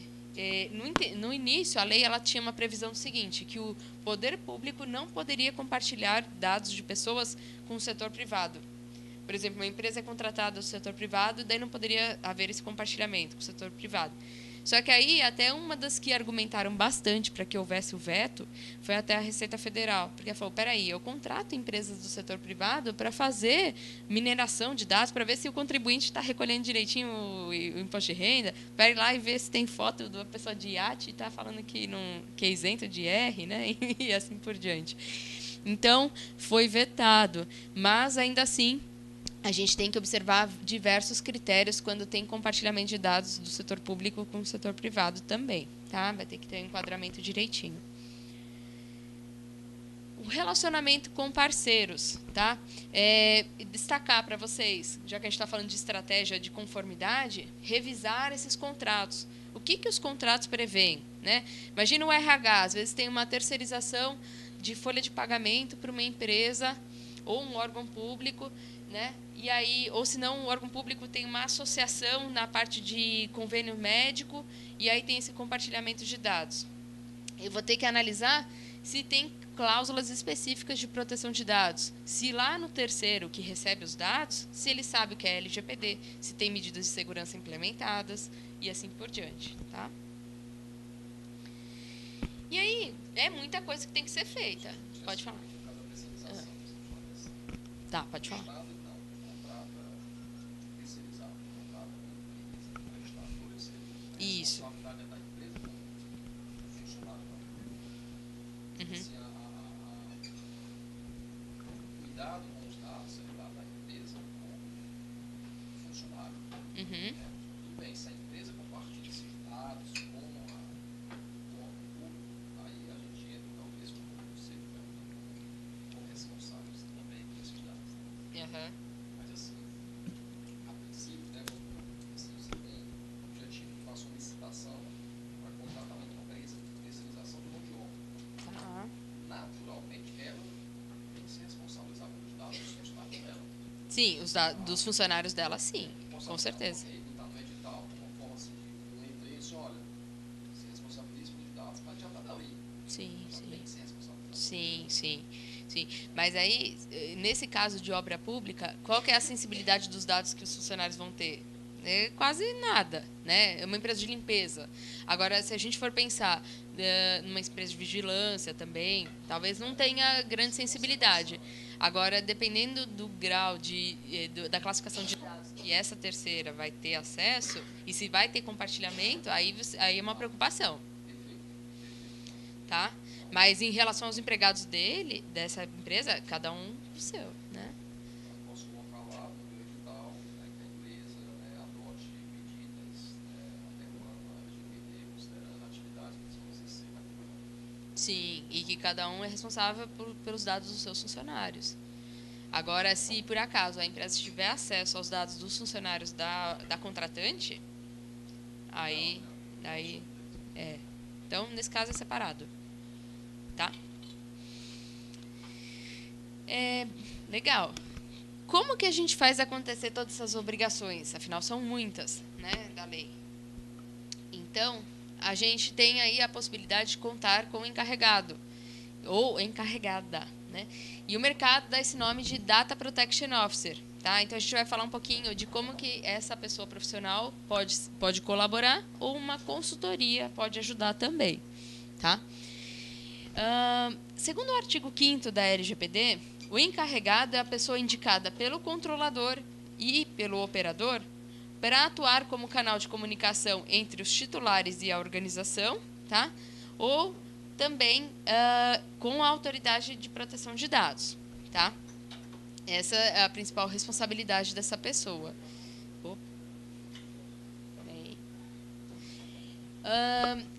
No início, a lei ela tinha uma previsão seguinte, que o poder público não poderia compartilhar dados de pessoas com o setor privado. Por exemplo, uma empresa é contratada do setor privado, daí não poderia haver esse compartilhamento com o setor privado. Só que aí, até uma das que argumentaram bastante para que houvesse o veto, foi até a Receita Federal. Porque ela falou, peraí, eu contrato empresas do setor privado para fazer mineração de dados, para ver se o contribuinte está recolhendo direitinho o imposto de renda, para ir lá e ver se tem foto da pessoa de iate e está falando que é isento de IR, né? E assim por diante. Então, foi vetado. Mas, ainda assim, a gente tem que observar diversos critérios quando tem compartilhamento de dados do setor público com o setor privado também, tá? Vai ter que ter um enquadramento direitinho. O relacionamento com parceiros, tá? Destacar para vocês, já que a gente está falando de estratégia de conformidade, revisar esses contratos. O que os contratos prevêem, né? Imagina o RH, às vezes tem uma terceirização de folha de pagamento para uma empresa ou um órgão público, né? E aí, ou se não, o órgão público tem uma associação na parte de convênio médico e aí tem esse compartilhamento de dados. Eu vou ter que analisar se tem cláusulas específicas de proteção de dados. Se lá no terceiro que recebe os dados, se ele sabe o que é LGPD, se tem medidas de segurança implementadas e assim por diante, tá? E aí, é muita coisa que tem que ser feita. Pode falar. Tá, pode falar. Isso. Uhum. Cuidado com os dados da empresa com o funcionário. Uhum. Tudo bem, se a empresa compartilha esses dados com o órgão público, aí a gente entra talvez com você como responsáveis também por esses dados. Uhum. Mas assim, a princípio, né, assim, você tem o objetivo de fazer uma licitação para contratar uma empresa de terceirização de mão de obra. Tá. Naturalmente, ela tem que se responsabilizar pelos dados dos funcionários dela. Sim, dos funcionários dela, sim, com certeza. Botar no edital, uma forma assim, eu entrei e disse, olha, se responsabiliza pelos dados, mas já está dali. Sim, Ela tem que se responsabilizar. sim. Mas aí, nesse caso de obra pública, qual que é a sensibilidade dos dados que os funcionários vão ter? Quase nada, né? É uma empresa de limpeza. Agora, se a gente for pensar numa empresa de vigilância também, talvez não tenha grande sensibilidade. Agora, dependendo do grau da classificação de dados que essa terceira vai ter acesso, e se vai ter compartilhamento, aí é uma preocupação. Tá? Mas em relação aos empregados dessa empresa, cada um o seu, né? Eu posso colocar lá no meu edital, né, que a empresa, né, adote medidas, até quando a LGPD, considerando a atividade que eles vão exercer na companhia. Sim, e que cada um é responsável pelos dados dos seus funcionários. Agora, se por acaso a empresa tiver acesso aos dados dos funcionários da contratante, aí então, nesse caso, é separado. Tá? Legal. Como que a gente faz acontecer todas essas obrigações? Afinal, são muitas, né, da lei. Então, a gente tem aí a possibilidade de contar com o encarregado. ou encarregada, né? E o mercado dá esse nome de Data Protection Officer, tá? Então a gente vai falar um pouquinho de como que essa pessoa profissional pode colaborar ou uma consultoria pode ajudar também, tá? Segundo o artigo 5º da LGPD, o encarregado é a pessoa indicada pelo controlador e pelo operador para atuar como canal de comunicação entre os titulares e a organização, tá? Ou também com a autoridade de proteção de dados, tá? Essa é a principal responsabilidade dessa pessoa.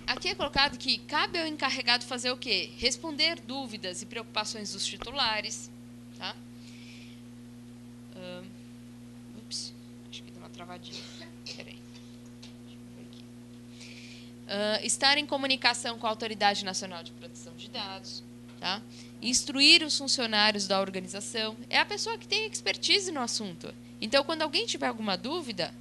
Aqui é colocado que cabe ao encarregado fazer o quê? Responder dúvidas e preocupações dos titulares, tá? Ups, acho que deu uma travadinha. Peraí. Deixa eu ver aqui. Estar em comunicação com a Autoridade Nacional de Proteção de Dados, tá? Instruir os funcionários da organização. É a pessoa que tem expertise no assunto. Então, quando alguém tiver alguma dúvida,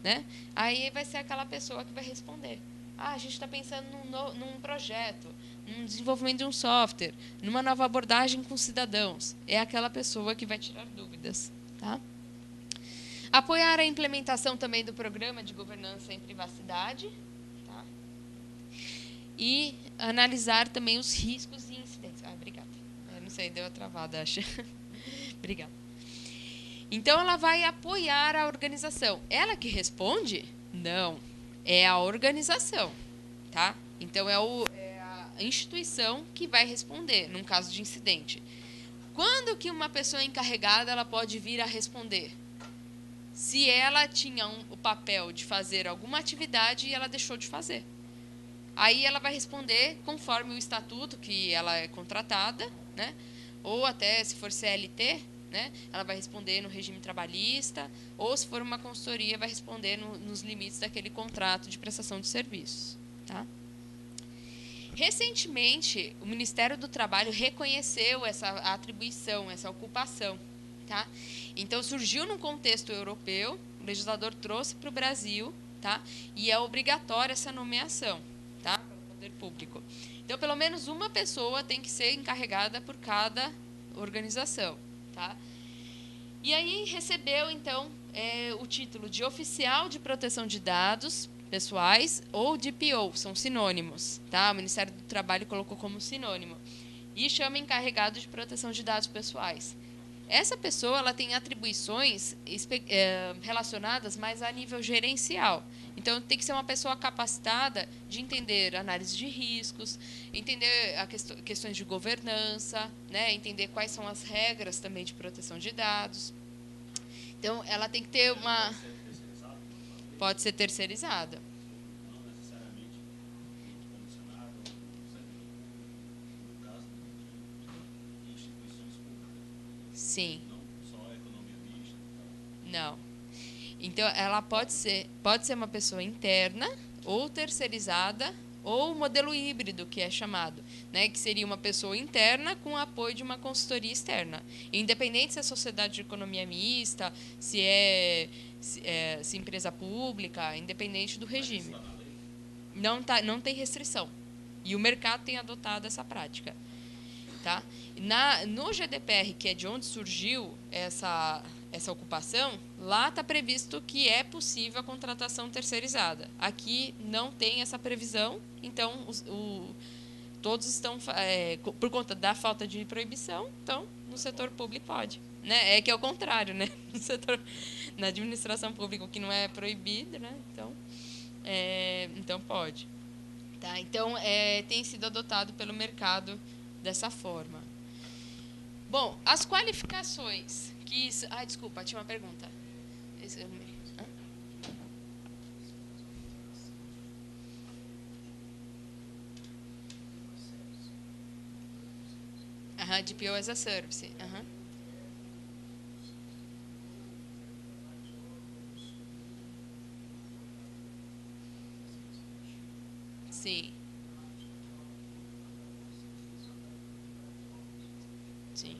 né, aí vai ser aquela pessoa que vai responder. A gente está pensando num projeto, num desenvolvimento de um software, numa nova abordagem com cidadãos. É aquela pessoa que vai tirar dúvidas, tá? Apoiar a implementação também do programa de governança em privacidade, tá? E analisar também os riscos e incidentes. Obrigada. Não sei, deu uma travada, acho. Obrigada. Então, ela vai apoiar a organização. Ela que responde? Não. É a organização, tá? Então, é a instituição que vai responder, num caso de incidente. Quando que uma pessoa encarregada ela pode vir a responder? Se ela tinha o papel de fazer alguma atividade e ela deixou de fazer. Aí ela vai responder conforme o estatuto que ela é contratada, né? Ou até, se for CLT, né? Ela vai responder no regime trabalhista, ou se for uma consultoria, vai responder nos limites daquele contrato de prestação de serviços, tá? Recentemente, o Ministério do Trabalho reconheceu essa atribuição, essa ocupação, tá? Então, surgiu num contexto europeu, o legislador trouxe para o Brasil, tá? E é obrigatória essa nomeação, tá? Pelo poder público. Então, pelo menos uma pessoa tem que ser encarregada por cada organização, tá? E aí recebeu, então, o título de Oficial de Proteção de Dados Pessoais ou de PO, são sinônimos, tá? O Ministério do Trabalho colocou como sinônimo. E chama encarregado de proteção de dados pessoais. Essa pessoa ela tem atribuições relacionadas mais a nível gerencial. Então, tem que ser uma pessoa capacitada de entender análise de riscos, entender questões de governança, né? Entender quais são as regras também de proteção de dados. Então, ela tem que ter uma... Pode ser terceirizada. Não necessariamente muito comissionado, no caso de instituições públicas. Sim. Não só a economia mista. Não. Então, ela pode ser uma pessoa interna, ou terceirizada, ou modelo híbrido, que é chamado, né? Que seria uma pessoa interna com apoio de uma consultoria externa. Independente se é sociedade de economia mista, se é empresa pública, independente do regime. Não tem restrição. E o mercado tem adotado essa prática. Tá? No GDPR, que é de onde surgiu essa ocupação, lá está previsto que é possível a contratação terceirizada. Aqui não tem essa previsão, então todos estão, por conta da falta de proibição, então no setor público pode. Né? É que é o contrário, né? Na administração pública, o que não é proibido, né? Então pode. Tá? Então, tem sido adotado pelo mercado dessa forma. Bom, as qualificações que... desculpa, tinha uma pergunta. DPO as a Service. Sim. Sim.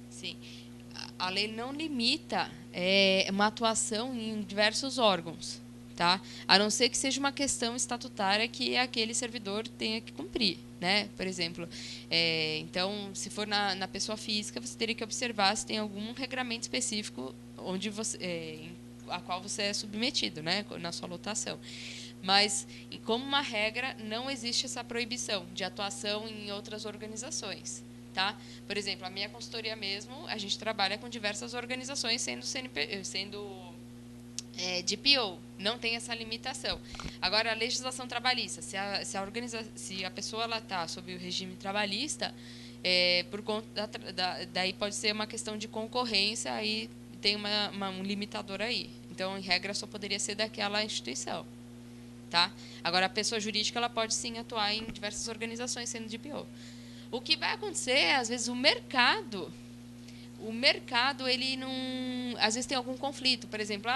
Sim. a lei não limita uma atuação em diversos órgãos, tá? A não ser que seja uma questão estatutária que aquele servidor tenha que cumprir, né? Por exemplo, então, se for na pessoa física, você teria que observar se tem algum regramento específico onde a qual você é submetido, né? Na sua lotação. Mas, como uma regra, não existe essa proibição de atuação em outras organizações. Tá? Por exemplo, a minha consultoria mesmo, a gente trabalha com diversas organizações sendo DPO, não tem essa limitação. Agora, a legislação trabalhista, se a pessoa está sob o regime trabalhista, por conta daí pode ser uma questão de concorrência, aí tem um limitador aí. Então, em regra, só poderia ser daquela instituição. Tá? Agora, a pessoa jurídica ela pode sim atuar em diversas organizações sendo DPO. O que vai acontecer é, às vezes, o mercado, ele não... Às vezes tem algum conflito. Por exemplo,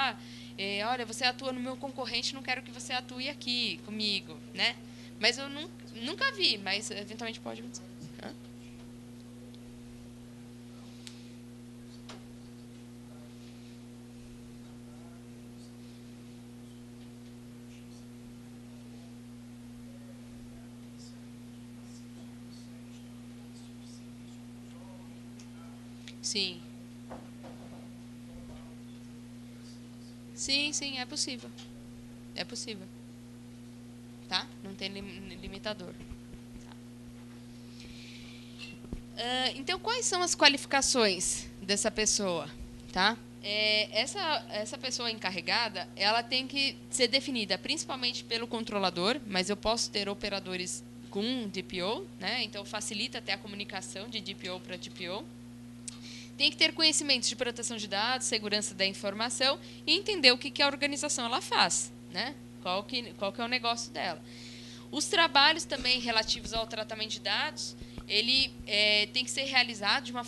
olha, você atua no meu concorrente, não quero que você atue aqui comigo, né? Mas eu nunca vi, mas eventualmente pode acontecer. Hã? Sim. Sim, é possível. É possível. Tá? Não tem limitador. Tá. Então, quais são as qualificações dessa pessoa? Tá? Essa pessoa encarregada, ela tem que ser definida principalmente pelo controlador, mas eu posso ter operadores com DPO, né? Então facilita até a comunicação de DPO para DPO. Tem que ter conhecimentos de proteção de dados, segurança da informação e entender o que a organização ela faz, né? Qual que é o negócio dela. Os trabalhos também relativos ao tratamento de dados, ele tem que ser realizado de uma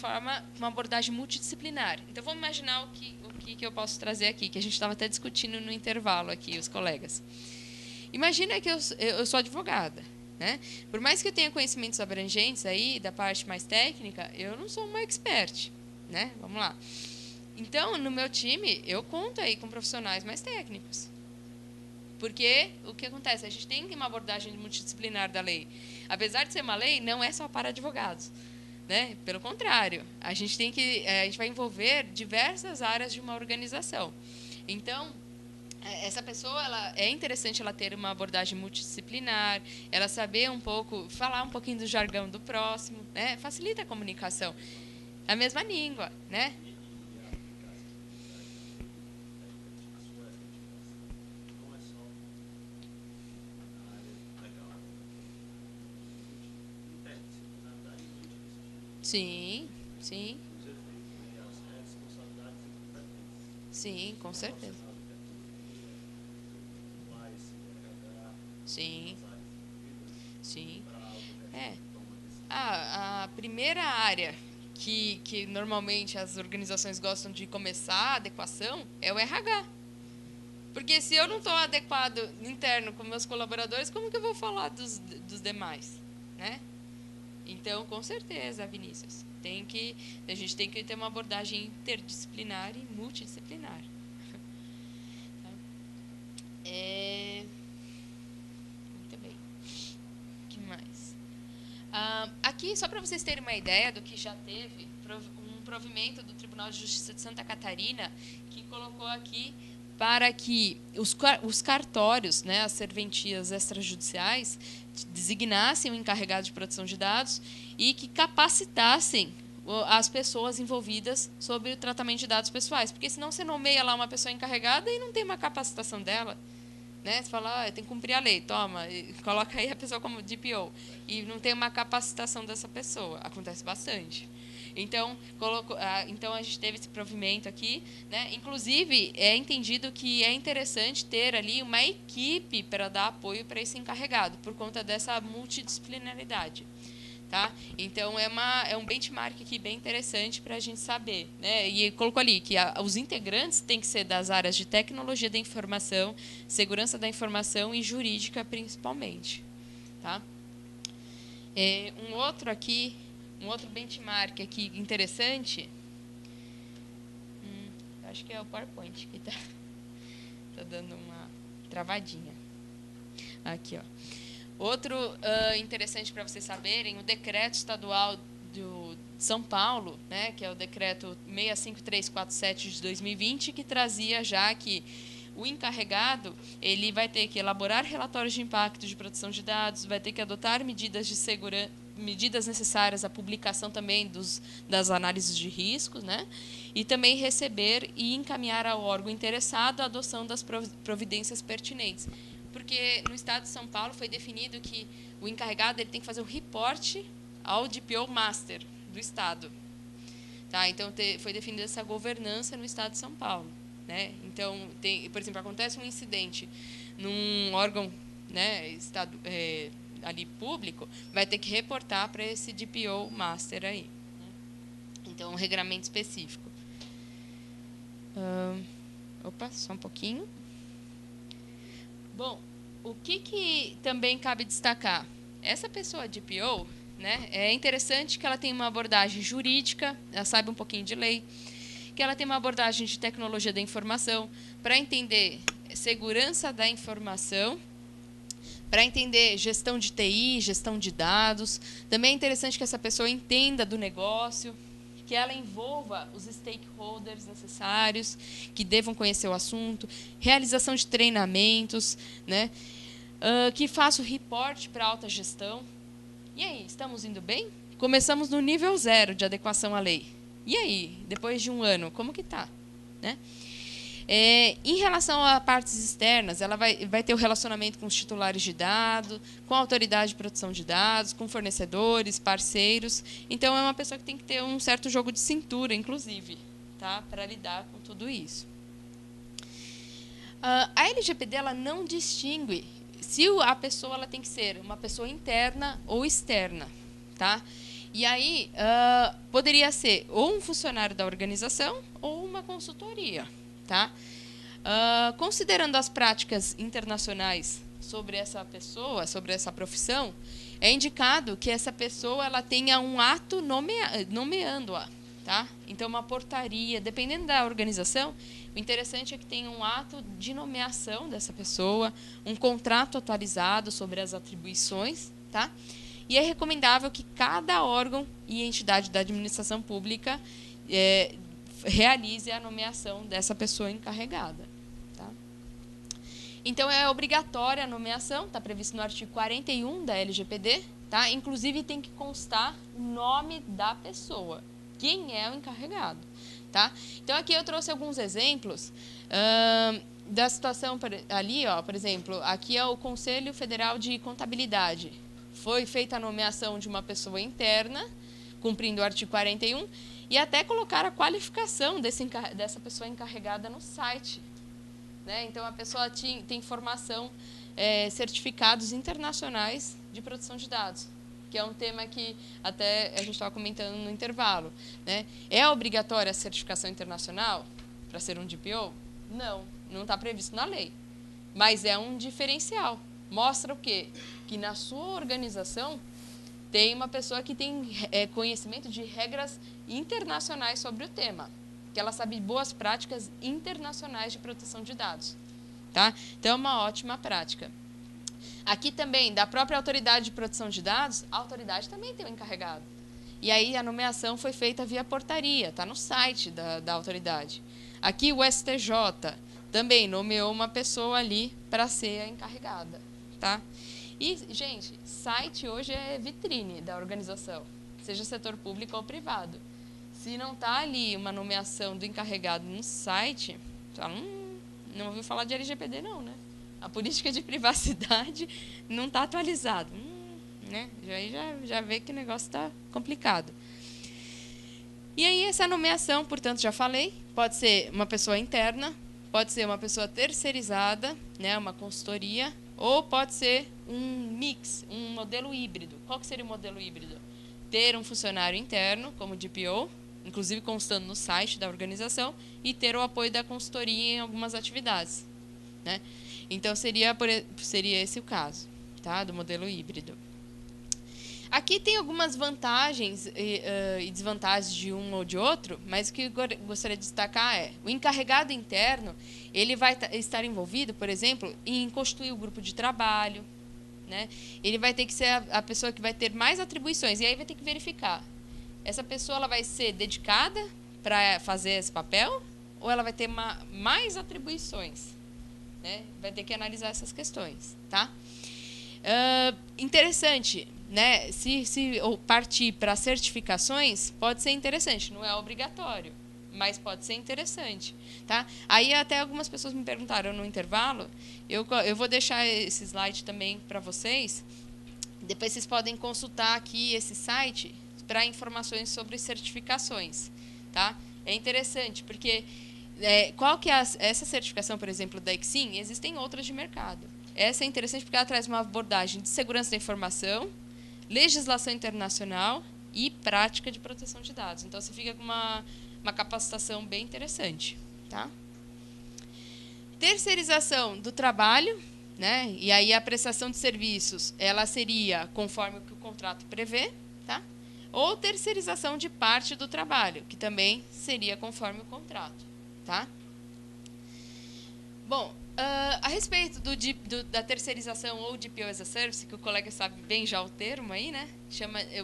abordagem multidisciplinar. Então, vamos imaginar o que eu posso trazer aqui, que a gente estava até discutindo no intervalo aqui, os colegas. Imagina que eu sou advogada, né? Por mais que eu tenha conhecimentos abrangentes aí, da parte mais técnica, eu não sou uma expert. Né? Vamos lá. Então, no meu time, eu conto aí com profissionais mais técnicos. Porque o que acontece? A gente tem uma abordagem multidisciplinar da lei. Apesar de ser uma lei, não é só para advogados. Né? Pelo contrário, a gente vai envolver diversas áreas de uma organização. Então, essa pessoa, é interessante ela ter uma abordagem multidisciplinar, ela saber falar um pouquinho do jargão do próximo, né? Facilita a comunicação. A mesma língua, né? Não é só a área legal. Interdisciplinaridade e multidisciplinaridade. Sim. Os efeitos, as responsabilidades e competências. Sim, com certeza. Sim. Sim. A primeira área que normalmente as organizações gostam de começar a adequação é o RH. Porque se eu não estou adequado interno com meus colaboradores, como que eu vou falar dos demais? Né? Então, com certeza, Vinícius, a gente tem que ter uma abordagem interdisciplinar e multidisciplinar. Muito bem. O que mais? Aqui, só para vocês terem uma ideia do que já teve, um provimento do Tribunal de Justiça de Santa Catarina, que colocou aqui para que os cartórios, né, as serventias extrajudiciais, designassem o encarregado de proteção de dados e que capacitassem as pessoas envolvidas sobre o tratamento de dados pessoais. Porque senão você nomeia lá uma pessoa encarregada e não tem uma capacitação dela. Né? Você fala, tem que cumprir a lei, toma, e coloca aí a pessoa como DPO. E não tem uma capacitação dessa pessoa. Acontece bastante. Então, a gente teve esse provimento aqui. Né? Inclusive, é entendido que é interessante ter ali uma equipe para dar apoio para esse encarregado, por conta dessa multidisciplinaridade. Tá? Então, é um benchmark aqui bem interessante para a gente saber. Né? E colocou ali que os integrantes têm que ser das áreas de tecnologia da informação, segurança da informação e jurídica, principalmente. Tá? Um outro benchmark aqui interessante Acho que é o PowerPoint que tá dando uma travadinha. Aqui, ó. Outro interessante para vocês saberem, o decreto estadual de São Paulo, né, que é o decreto 65347 de 2020, que trazia já que o encarregado ele vai ter que elaborar relatórios de impacto de proteção de dados, vai ter que adotar medidas de segurança, medidas necessárias à publicação também das análises de riscos, né, e também receber e encaminhar ao órgão interessado a adoção das providências pertinentes. Porque no estado de São Paulo foi definido que o encarregado ele tem que fazer o reporte ao DPO Master do estado. Tá? Então, foi definida essa governança no estado de São Paulo. Né? Então, por exemplo, acontece um incidente num órgão, né, ali público, vai ter que reportar para esse DPO Master aí. Né? Então, um regramento específico. Opa, só um pouquinho. Bom, o que também cabe destacar? Essa pessoa DPO, né, é interessante que ela tenha uma abordagem jurídica, ela sabe um pouquinho de lei, que ela tenha uma abordagem de tecnologia da informação, para entender segurança da informação, para entender gestão de TI, gestão de dados. Também é interessante que essa pessoa entenda do negócio, que ela envolva os stakeholders necessários, que devam conhecer o assunto, realização de treinamentos, né? Que faça o reporte para a alta gestão. E aí, estamos indo bem? Começamos no nível 0 de adequação à lei. E aí, depois de um ano, como que está? Né? Em relação a partes externas, ela vai ter o relacionamento com os titulares de dados, com a autoridade de proteção de dados, com fornecedores, parceiros. Então, é uma pessoa que tem que ter um certo jogo de cintura, inclusive, tá? Para lidar com tudo isso. A LGPD ela não distingue se a pessoa ela tem que ser uma pessoa interna ou externa. Tá? E aí, poderia ser ou um funcionário da organização ou uma consultoria. Tá? Considerando as práticas internacionais sobre essa pessoa, sobre essa profissão, é indicado que essa pessoa ela tenha um ato nomeando-a. Tá? Então, uma portaria, dependendo da organização, o interessante é que tenha um ato de nomeação dessa pessoa, um contrato atualizado sobre as atribuições, tá? E é recomendável que cada órgão e entidade da administração pública realize a nomeação dessa pessoa encarregada. Tá? Então, é obrigatória a nomeação, está previsto no artigo 41 da LGPD, tá? Inclusive tem que constar o nome da pessoa, quem é o encarregado. Tá? Então, aqui eu trouxe alguns exemplos da situação ali, ó, por exemplo, aqui é o Conselho Federal de Contabilidade. Foi feita a nomeação de uma pessoa interna, cumprindo o artigo 41, e até colocar a qualificação dessa pessoa encarregada no site. Né? Então, a pessoa tem formação, certificados internacionais de proteção de dados, que é um tema que até a gente estava comentando no intervalo. Né? É obrigatória a certificação internacional para ser um DPO? Não, não está previsto na lei. Mas é um diferencial. Mostra o quê? Que na sua organização tem uma pessoa que tem conhecimento de regras internacionais sobre o tema, que ela sabe boas práticas internacionais de proteção de dados. Tá? Então, é uma ótima prática. Aqui também, da própria autoridade de proteção de dados, a autoridade também tem um encarregado. E aí a nomeação foi feita via portaria, está no site da autoridade. Aqui o STJ também nomeou uma pessoa ali para ser a encarregada. Tá? E, gente, site hoje é vitrine da organização, seja setor público ou privado. Se não está ali uma nomeação do encarregado no site, não ouviu falar de LGPD não, né? A política de privacidade não está atualizada. Né? Já vê que o negócio está complicado. E aí, essa nomeação, portanto, já falei, pode ser uma pessoa interna, pode ser uma pessoa terceirizada, né, uma consultoria, ou pode ser um mix, um modelo híbrido. Qual que seria o modelo híbrido? Ter um funcionário interno, como DPO, inclusive constando no site da organização, e ter o apoio da consultoria em algumas atividades. Né? Então, seria esse o caso, tá? Do modelo híbrido. Aqui tem algumas vantagens e desvantagens de um ou de outro, mas o que eu gostaria de destacar é o encarregado interno, ele vai estar envolvido, por exemplo, em constituir o grupo de trabalho, né? Ele vai ter que ser a pessoa que vai ter mais atribuições, e aí vai ter que verificar. Essa pessoa ela vai ser dedicada para fazer esse papel ou ela vai ter mais atribuições? Né? Vai ter que analisar essas questões, tá? Interessante, né? Se partir para certificações, pode ser interessante, não é obrigatório, mas pode ser interessante, tá? Aí até algumas pessoas me perguntaram no intervalo, eu vou deixar esse slide também para vocês, depois vocês podem consultar aqui esse site para informações sobre certificações, tá? É interessante, porque qual que é essa certificação, por exemplo, da Exim, existem outras de mercado. Essa é interessante porque ela traz uma abordagem de segurança da informação, legislação internacional e prática de proteção de dados. Então, você fica com uma capacitação bem interessante, tá? Terceirização do trabalho, né? E aí a prestação de serviços, ela seria conforme o que o contrato prevê, tá? Ou terceirização de parte do trabalho, que também seria conforme o contrato, tá? Bom, a respeito da terceirização ou DPO as a Service, que o colega sabe bem já o termo aí, né?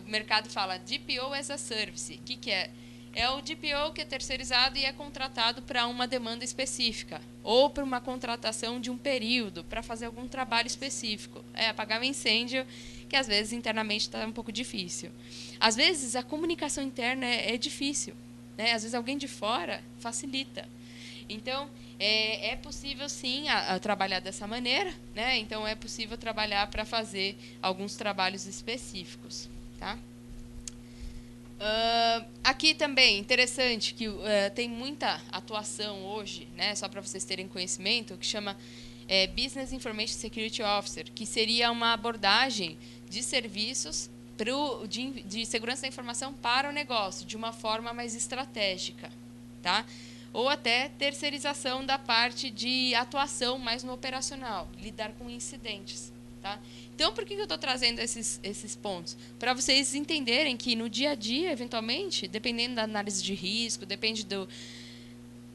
O mercado fala DPO as a Service. O que é? É o DPO que é terceirizado e é contratado para uma demanda específica, ou para uma contratação de um período, para fazer algum trabalho específico. Apagar um incêndio, que às vezes internamente está um pouco difícil. Às vezes a comunicação interna é difícil, né? Às vezes alguém de fora facilita. Então, é possível sim trabalhar dessa maneira, né? Então, é possível trabalhar para fazer alguns trabalhos específicos, tá? Aqui também, interessante, que tem muita atuação hoje, né? Só para vocês terem conhecimento, que chama Business Information Security Officer, que seria uma abordagem de serviços de segurança da informação para o negócio, de uma forma mais estratégica, tá? Ou até terceirização da parte de atuação mais no operacional, lidar com incidentes, tá? Então, por que eu estou trazendo esses pontos? Para vocês entenderem que no dia a dia, eventualmente, dependendo da análise de risco, depende do...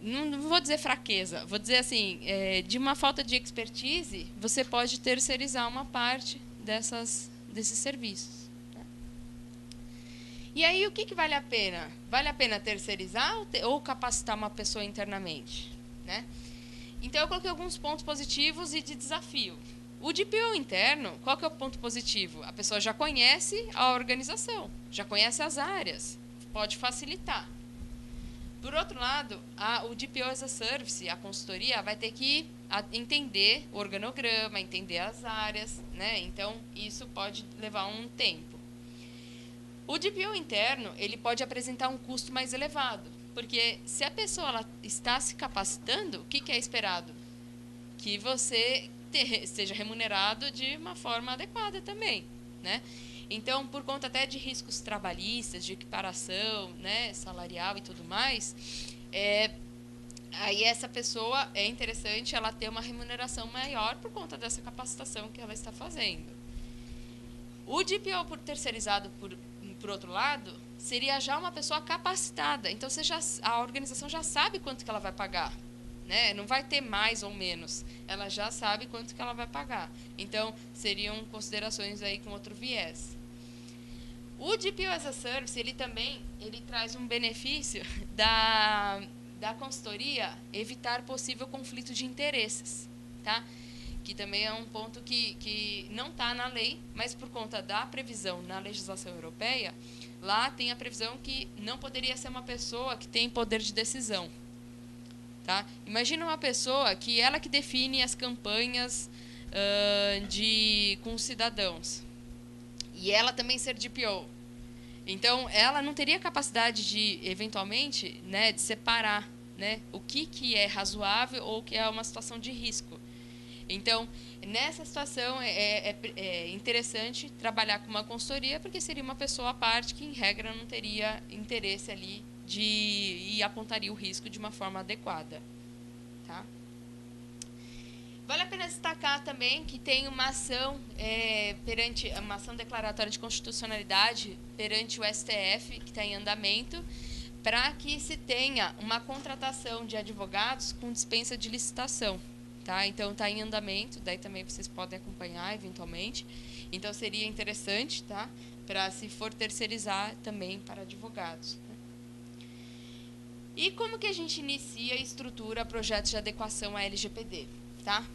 Não vou dizer fraqueza, vou dizer assim, de uma falta de expertise, você pode terceirizar uma parte desses serviços. E aí, o que vale a pena? Vale a pena terceirizar ou capacitar uma pessoa internamente? Né? Então, eu coloquei alguns pontos positivos e de desafio. O DPO interno, qual que é o ponto positivo? A pessoa já conhece a organização, já conhece as áreas, pode facilitar. Por outro lado, o DPO as a Service, a consultoria, vai ter que entender o organograma, entender as áreas, né? Então, isso pode levar um tempo. O DPO interno, ele pode apresentar um custo mais elevado, porque se a pessoa ela está se capacitando, o que é esperado? Que você seja remunerado de uma forma adequada também, né? Então, por conta até de riscos trabalhistas, de equiparação, né, salarial e tudo mais, aí essa pessoa, é interessante ela ter uma remuneração maior por conta dessa capacitação que ela está fazendo. O DPO terceirizado, por outro lado, seria já uma pessoa capacitada. Então, a organização já sabe quanto que ela vai pagar. Né? Não vai ter mais ou menos. Ela já sabe quanto que ela vai pagar. Então, seriam considerações aí com outro viés. O DPO as a Service, ele traz um benefício da consultoria evitar possível conflito de interesses, tá? Que também é um ponto que não está na lei, mas por conta da previsão na legislação europeia, lá tem a previsão que não poderia ser uma pessoa que tem poder de decisão. Tá? Imagina uma pessoa que ela que define as campanhas com os cidadãos. E ela também ser DPO. Então, ela não teria capacidade de, eventualmente, né, de separar, né, o que é razoável ou o que é uma situação de risco. Então, nessa situação, é interessante trabalhar com uma consultoria, porque seria uma pessoa à parte que, em regra, não teria interesse ali e apontaria o risco de uma forma adequada. Tá? Vale a pena destacar também que tem uma ação uma ação declaratória de constitucionalidade perante o STF, que está em andamento, para que se tenha uma contratação de advogados com dispensa de licitação. Tá? Então, está em andamento, daí também vocês podem acompanhar eventualmente. Então, seria interessante, tá? Para se for terceirizar também para advogados. Né? E como que a gente inicia e estrutura projetos de adequação à LGPD? Tá?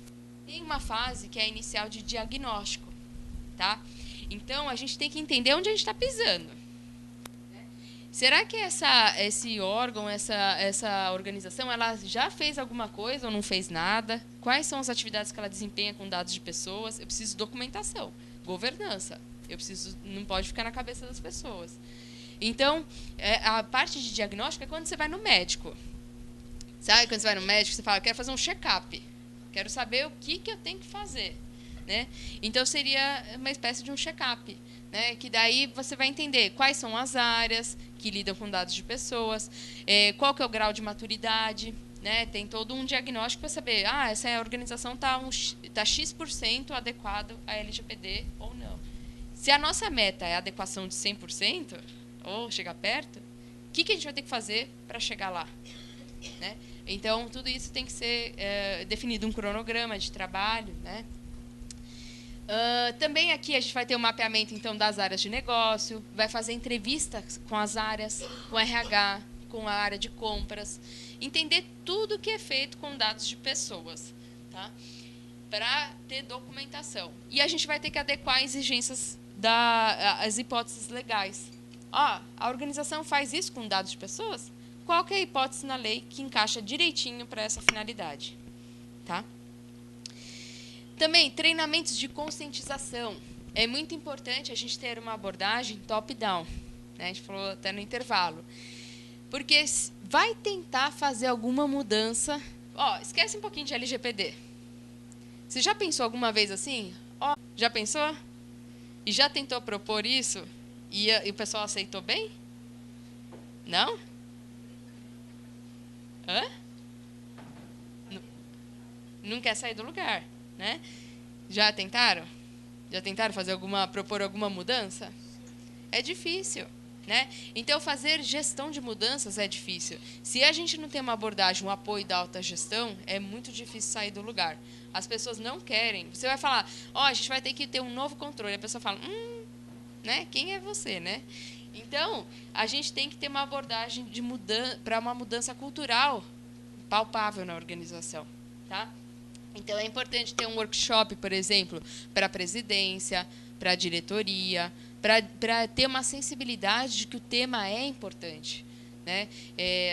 Tem uma fase que é a inicial de diagnóstico. Tá? Então, a gente tem que entender onde a gente está pisando. Será que esse órgão, essa organização, ela já fez alguma coisa ou não fez nada? Quais são as atividades que ela desempenha com dados de pessoas? Eu preciso de documentação, governança. Não pode ficar na cabeça das pessoas. Então, a parte de diagnóstico é quando você vai no médico. Sabe, quando você vai no médico, você fala, quero fazer um check-up. Quero saber o que eu tenho que fazer. Né? Então, seria uma espécie de um check-up. Né? Que daí você vai entender quais são as áreas que lidam com dados de pessoas, qual que é o grau de maturidade. Né? Tem todo um diagnóstico para saber, essa organização está X% adequado à LGPD ou não. Se a nossa meta é a adequação de 100%, ou chegar perto, o que a gente vai ter que fazer para chegar lá? Né? Então, tudo isso tem que ser definido um cronograma de trabalho. Né? Também aqui a gente vai ter um mapeamento então, das áreas de negócio, vai fazer entrevistas com as áreas, com RH, com a área de compras, entender tudo que é feito com dados de pessoas, tá? Para ter documentação. E a gente vai ter que adequar exigências das hipóteses legais. A organização faz isso com dados de pessoas? Qual que é a hipótese na lei que encaixa direitinho para essa finalidade? Tá? Também, treinamentos de conscientização. É muito importante a gente ter uma abordagem top-down. Né? A gente falou até no intervalo. Porque vai tentar fazer alguma mudança. Esquece um pouquinho de LGPD. Você já pensou alguma vez assim? Já pensou? E já tentou propor isso? E o pessoal aceitou bem? Não? Hã? Não quer sair do lugar, né? Já tentaram? Já tentaram propor alguma mudança? É difícil, né? Então, fazer gestão de mudanças é difícil. Se a gente não tem uma abordagem, um apoio da alta gestão, é muito difícil sair do lugar. As pessoas não querem. Você vai falar, a gente vai ter que ter um novo controle. A pessoa fala, né? Quem é você, né? Então, a gente tem que ter uma abordagem para uma mudança cultural palpável na organização, tá? Então, é importante ter um workshop, por exemplo, para a presidência, para a diretoria, para ter uma sensibilidade de que o tema é importante. Né?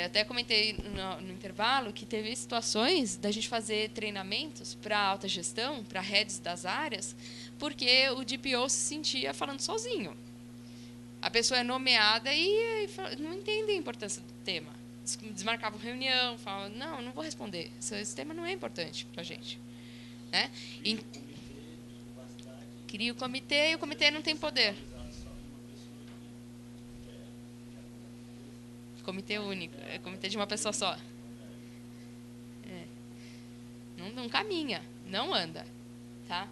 Até comentei no intervalo que teve situações da gente fazer treinamentos para alta gestão, para heads das áreas, porque o DPO se sentia falando sozinho. A pessoa é nomeada e não entende a importância do tema. Desmarcava reunião, falava, não vou responder, esse tema não é importante para a gente. Né? Cria o comitê e o comitê não tem poder. Comitê único, é comitê de uma pessoa só. Não caminha, não anda. Tá?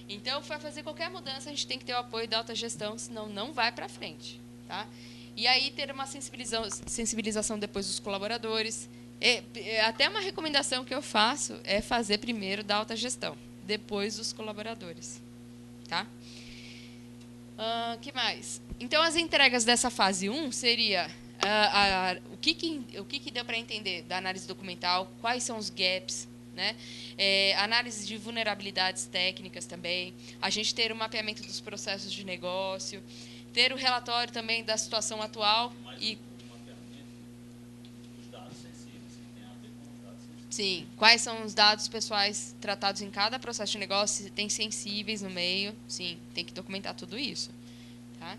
Então, para fazer qualquer mudança, a gente tem que ter o apoio da alta gestão, senão não vai para frente. Tá? E aí, ter uma sensibilização depois dos colaboradores. Até uma recomendação que eu faço é fazer primeiro da alta gestão, depois dos colaboradores. Tá? Que mais? Então, as entregas dessa fase 1 seria... o que deu para entender da análise documental, quais são os gaps, né? Análise de vulnerabilidades técnicas também, a gente ter o mapeamento dos processos de negócio, ter o relatório também da situação atual. E os dados sensíveis, que tem a ver com os dados sensíveis. Sim, quais são os dados pessoais tratados em cada processo de negócio, se tem sensíveis no meio, sim, tem que documentar tudo isso. Tá?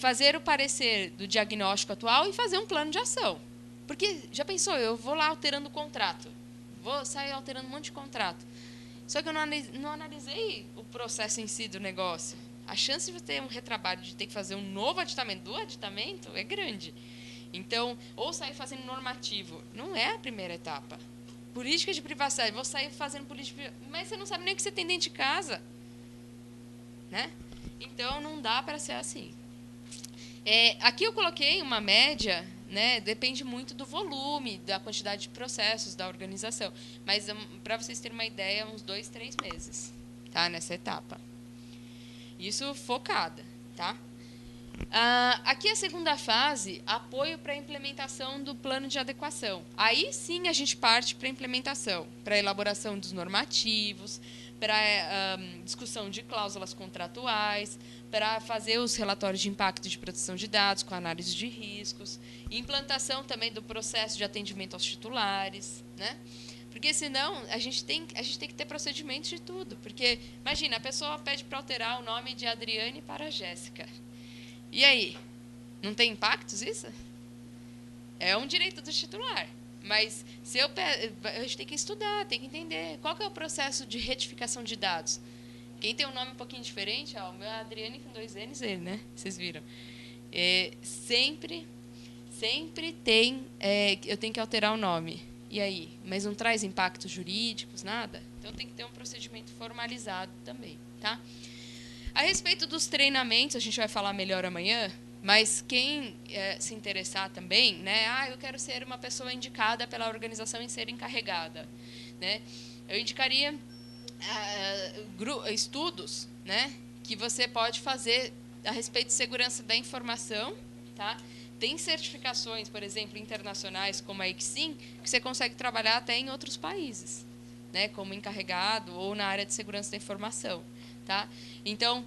Fazer o parecer do diagnóstico atual e fazer um plano de ação. Porque, já pensou, eu vou lá alterando o contrato, vou sair alterando um monte de contrato. Só que eu não analisei o processo em si do negócio. A chance de ter um retrabalho, de ter que fazer um novo aditamento do aditamento é grande. Então, ou sair fazendo normativo, não é a primeira etapa. política de privacidade, vou sair fazendo política de privacidade, mas você não sabe nem o que você tem dentro de casa. Né? Então, não dá para ser assim. Aqui eu coloquei uma média, né, depende muito do volume, da quantidade de processos, da organização. Mas, para vocês terem uma ideia, uns 2, 3 meses, tá, nessa etapa. Isso focada. Tá? Aqui a segunda fase, apoio para a implementação do plano de adequação. Aí sim a gente parte para a implementação, para a elaboração dos normativos, para a discussão de cláusulas contratuais, para fazer os relatórios de impacto de proteção de dados com análise de riscos, implantação também do processo de atendimento aos titulares, né? Porque senão a gente tem que ter procedimentos de tudo. Porque, imagina, a pessoa pede para alterar o nome de Adriane para Jéssica. E aí? Não tem impactos isso? É um direito do titular. Mas se a gente tem que estudar, tem que entender. Qual que é o processo de retificação de dados? Quem tem um nome um pouquinho diferente, ó, o meu é Adriane com 2 N's, ele, né? Vocês viram. Sempre tem, eu tenho que alterar o nome. E aí? Mas não traz impactos jurídicos, nada? Então tem que ter um procedimento formalizado também, tá? A respeito dos treinamentos, a gente vai falar melhor amanhã, mas quem se interessar também, né? Eu quero ser uma pessoa indicada pela organização em ser encarregada, né? Eu indicaria estudos, né, que você pode fazer a respeito de segurança da informação, tá? Tem certificações, por exemplo, internacionais, como a ICSIM, que você consegue trabalhar até em outros países, né, como encarregado ou na área de segurança da informação. Tá? Então,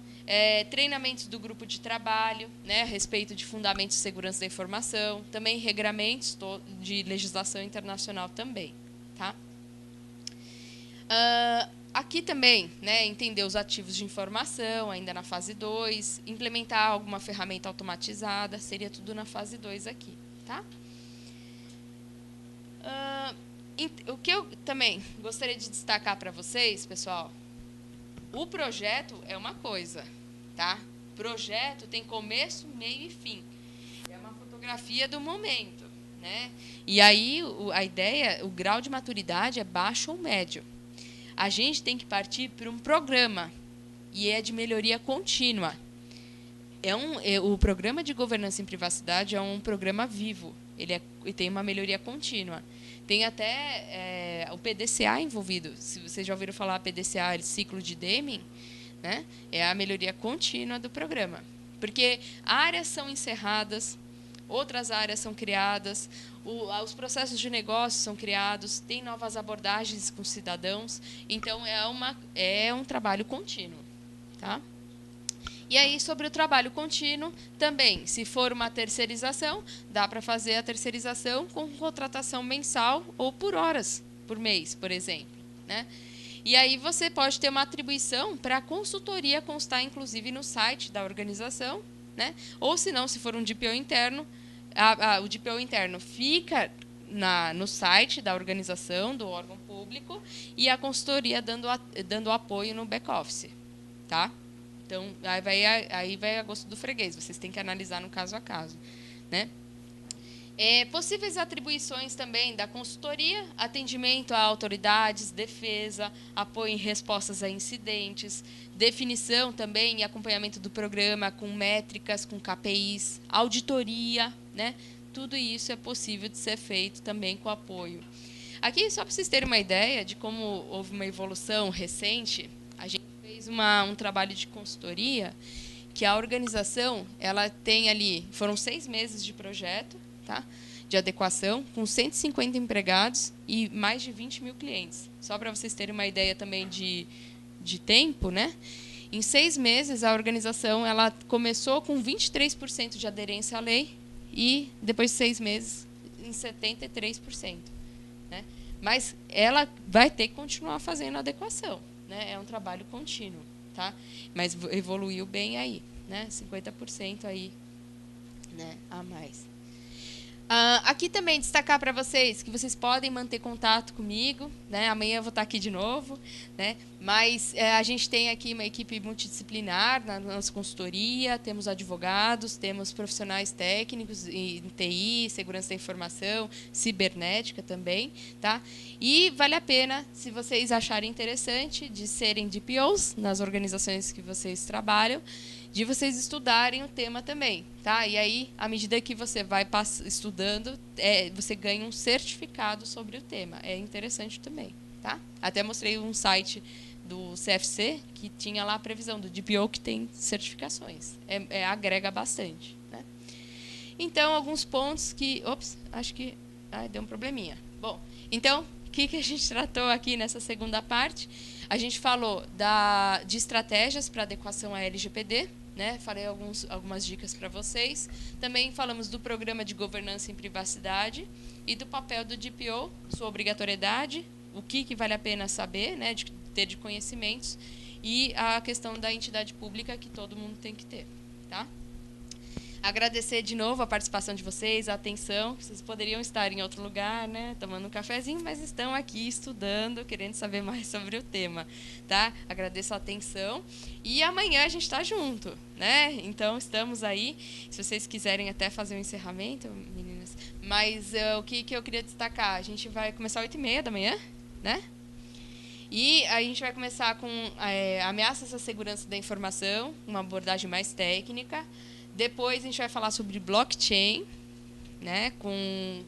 treinamentos do grupo de trabalho, né, a respeito de fundamentos de segurança da informação, também regramentos de legislação internacional também. Tá? Aqui também, né, entender os ativos de informação, ainda na fase 2, implementar alguma ferramenta automatizada, seria tudo na fase 2 aqui. Tá? O que eu também gostaria de destacar para vocês, pessoal, o projeto é uma coisa, tá? Projeto tem começo, meio e fim. É uma fotografia do momento, né? E aí a ideia, o grau de maturidade é baixo ou médio. A gente tem que partir para um programa e é de melhoria contínua. O programa de governança em privacidade é um programa vivo. Ele tem uma melhoria contínua. Tem até o PDCA envolvido. Se vocês já ouviram falar PDCA, ciclo de Deming, né? É a melhoria contínua do programa. Porque áreas são encerradas, outras áreas são criadas, os processos de negócio são criados, tem novas abordagens com cidadãos. Então, é um trabalho contínuo. Tá? E aí, sobre o trabalho contínuo, também, se for uma terceirização, dá para fazer a terceirização com contratação mensal ou por horas, por mês, por exemplo. Né? E aí você pode ter uma atribuição para a consultoria constar, inclusive, no site da organização, né? Ou, se não, se for um DPO interno, o DPO interno fica no site da organização, do órgão público, e a consultoria dando apoio no back-office. Tá? Então, aí vai a gosto do freguês. Vocês têm que analisar no caso a caso. Né? Possíveis atribuições também da consultoria, atendimento a autoridades, defesa, apoio em respostas a incidentes, definição também e acompanhamento do programa com métricas, com KPIs, auditoria, né? Tudo isso é possível de ser feito também com apoio. Aqui, só para vocês terem uma ideia de como houve uma evolução recente, a gente fez um trabalho de consultoria que a organização, ela tem ali, foram 6 meses de projeto, tá? De adequação, com 150 empregados e mais de 20 mil clientes. Só para vocês terem uma ideia também de tempo, né? Em 6 meses, a organização ela começou com 23% de aderência à lei e, depois de 6 meses, em 73%. Né? Mas ela vai ter que continuar fazendo adequação. Né? É um trabalho contínuo. Tá? Mas evoluiu bem aí. Né? 50% aí, né? A mais. Aqui também destacar para vocês que vocês podem manter contato comigo, né? Amanhã eu vou estar aqui de novo, né? Mas a gente tem aqui uma equipe multidisciplinar na nossa consultoria, temos advogados, temos profissionais técnicos em TI, segurança da informação, cibernética também, tá? E vale a pena, se vocês acharem interessante, de serem DPOs nas organizações que vocês trabalham, de vocês estudarem o tema também, tá? E aí, à medida que você vai estudando, você ganha um certificado sobre o tema. É interessante também, tá? Até mostrei um site do CFC que tinha lá a previsão do DPO que tem certificações. Agrega bastante, né? Então, alguns pontos que... Ops, acho que... deu um probleminha. Bom, então, o que a gente tratou aqui nessa segunda parte? A gente falou de estratégias para adequação à LGPD, né? Falei algumas dicas para vocês. Também falamos do programa de governança em privacidade e do papel do DPO, sua obrigatoriedade, o que vale a pena saber, né? De ter de conhecimentos, e a questão da entidade pública que todo mundo tem que ter, tá? Agradecer de novo a participação de vocês, a atenção. Vocês poderiam estar em outro lugar, né, tomando um cafezinho, mas estão aqui estudando, querendo saber mais sobre o tema, tá? Agradeço a atenção. E amanhã a gente está junto, né? Então, estamos aí. Se vocês quiserem até fazer um encerramento, meninas. Mas o que eu queria destacar? A gente vai começar às 8h30 da manhã, né? E a gente vai começar com ameaças à segurança da informação, uma abordagem mais técnica. Depois a gente vai falar sobre blockchain, né, com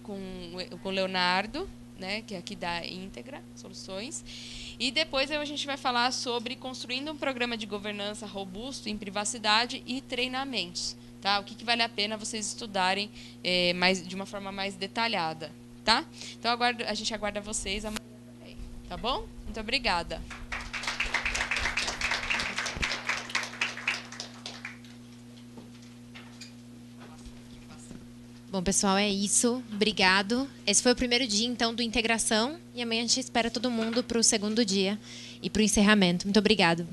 o Leonardo, né, que é aqui da Íntegra Soluções. E depois a gente vai falar sobre construindo um programa de governança robusto em privacidade e treinamentos. Tá? O que vale a pena vocês estudarem de uma forma mais detalhada. Tá? Então a gente aguarda vocês amanhã também. Tá bom? Muito obrigada. Bom, pessoal, é isso. Obrigado. Esse foi o primeiro dia, então, do Integração. E amanhã a gente espera todo mundo para o segundo dia e para o encerramento. Muito obrigado.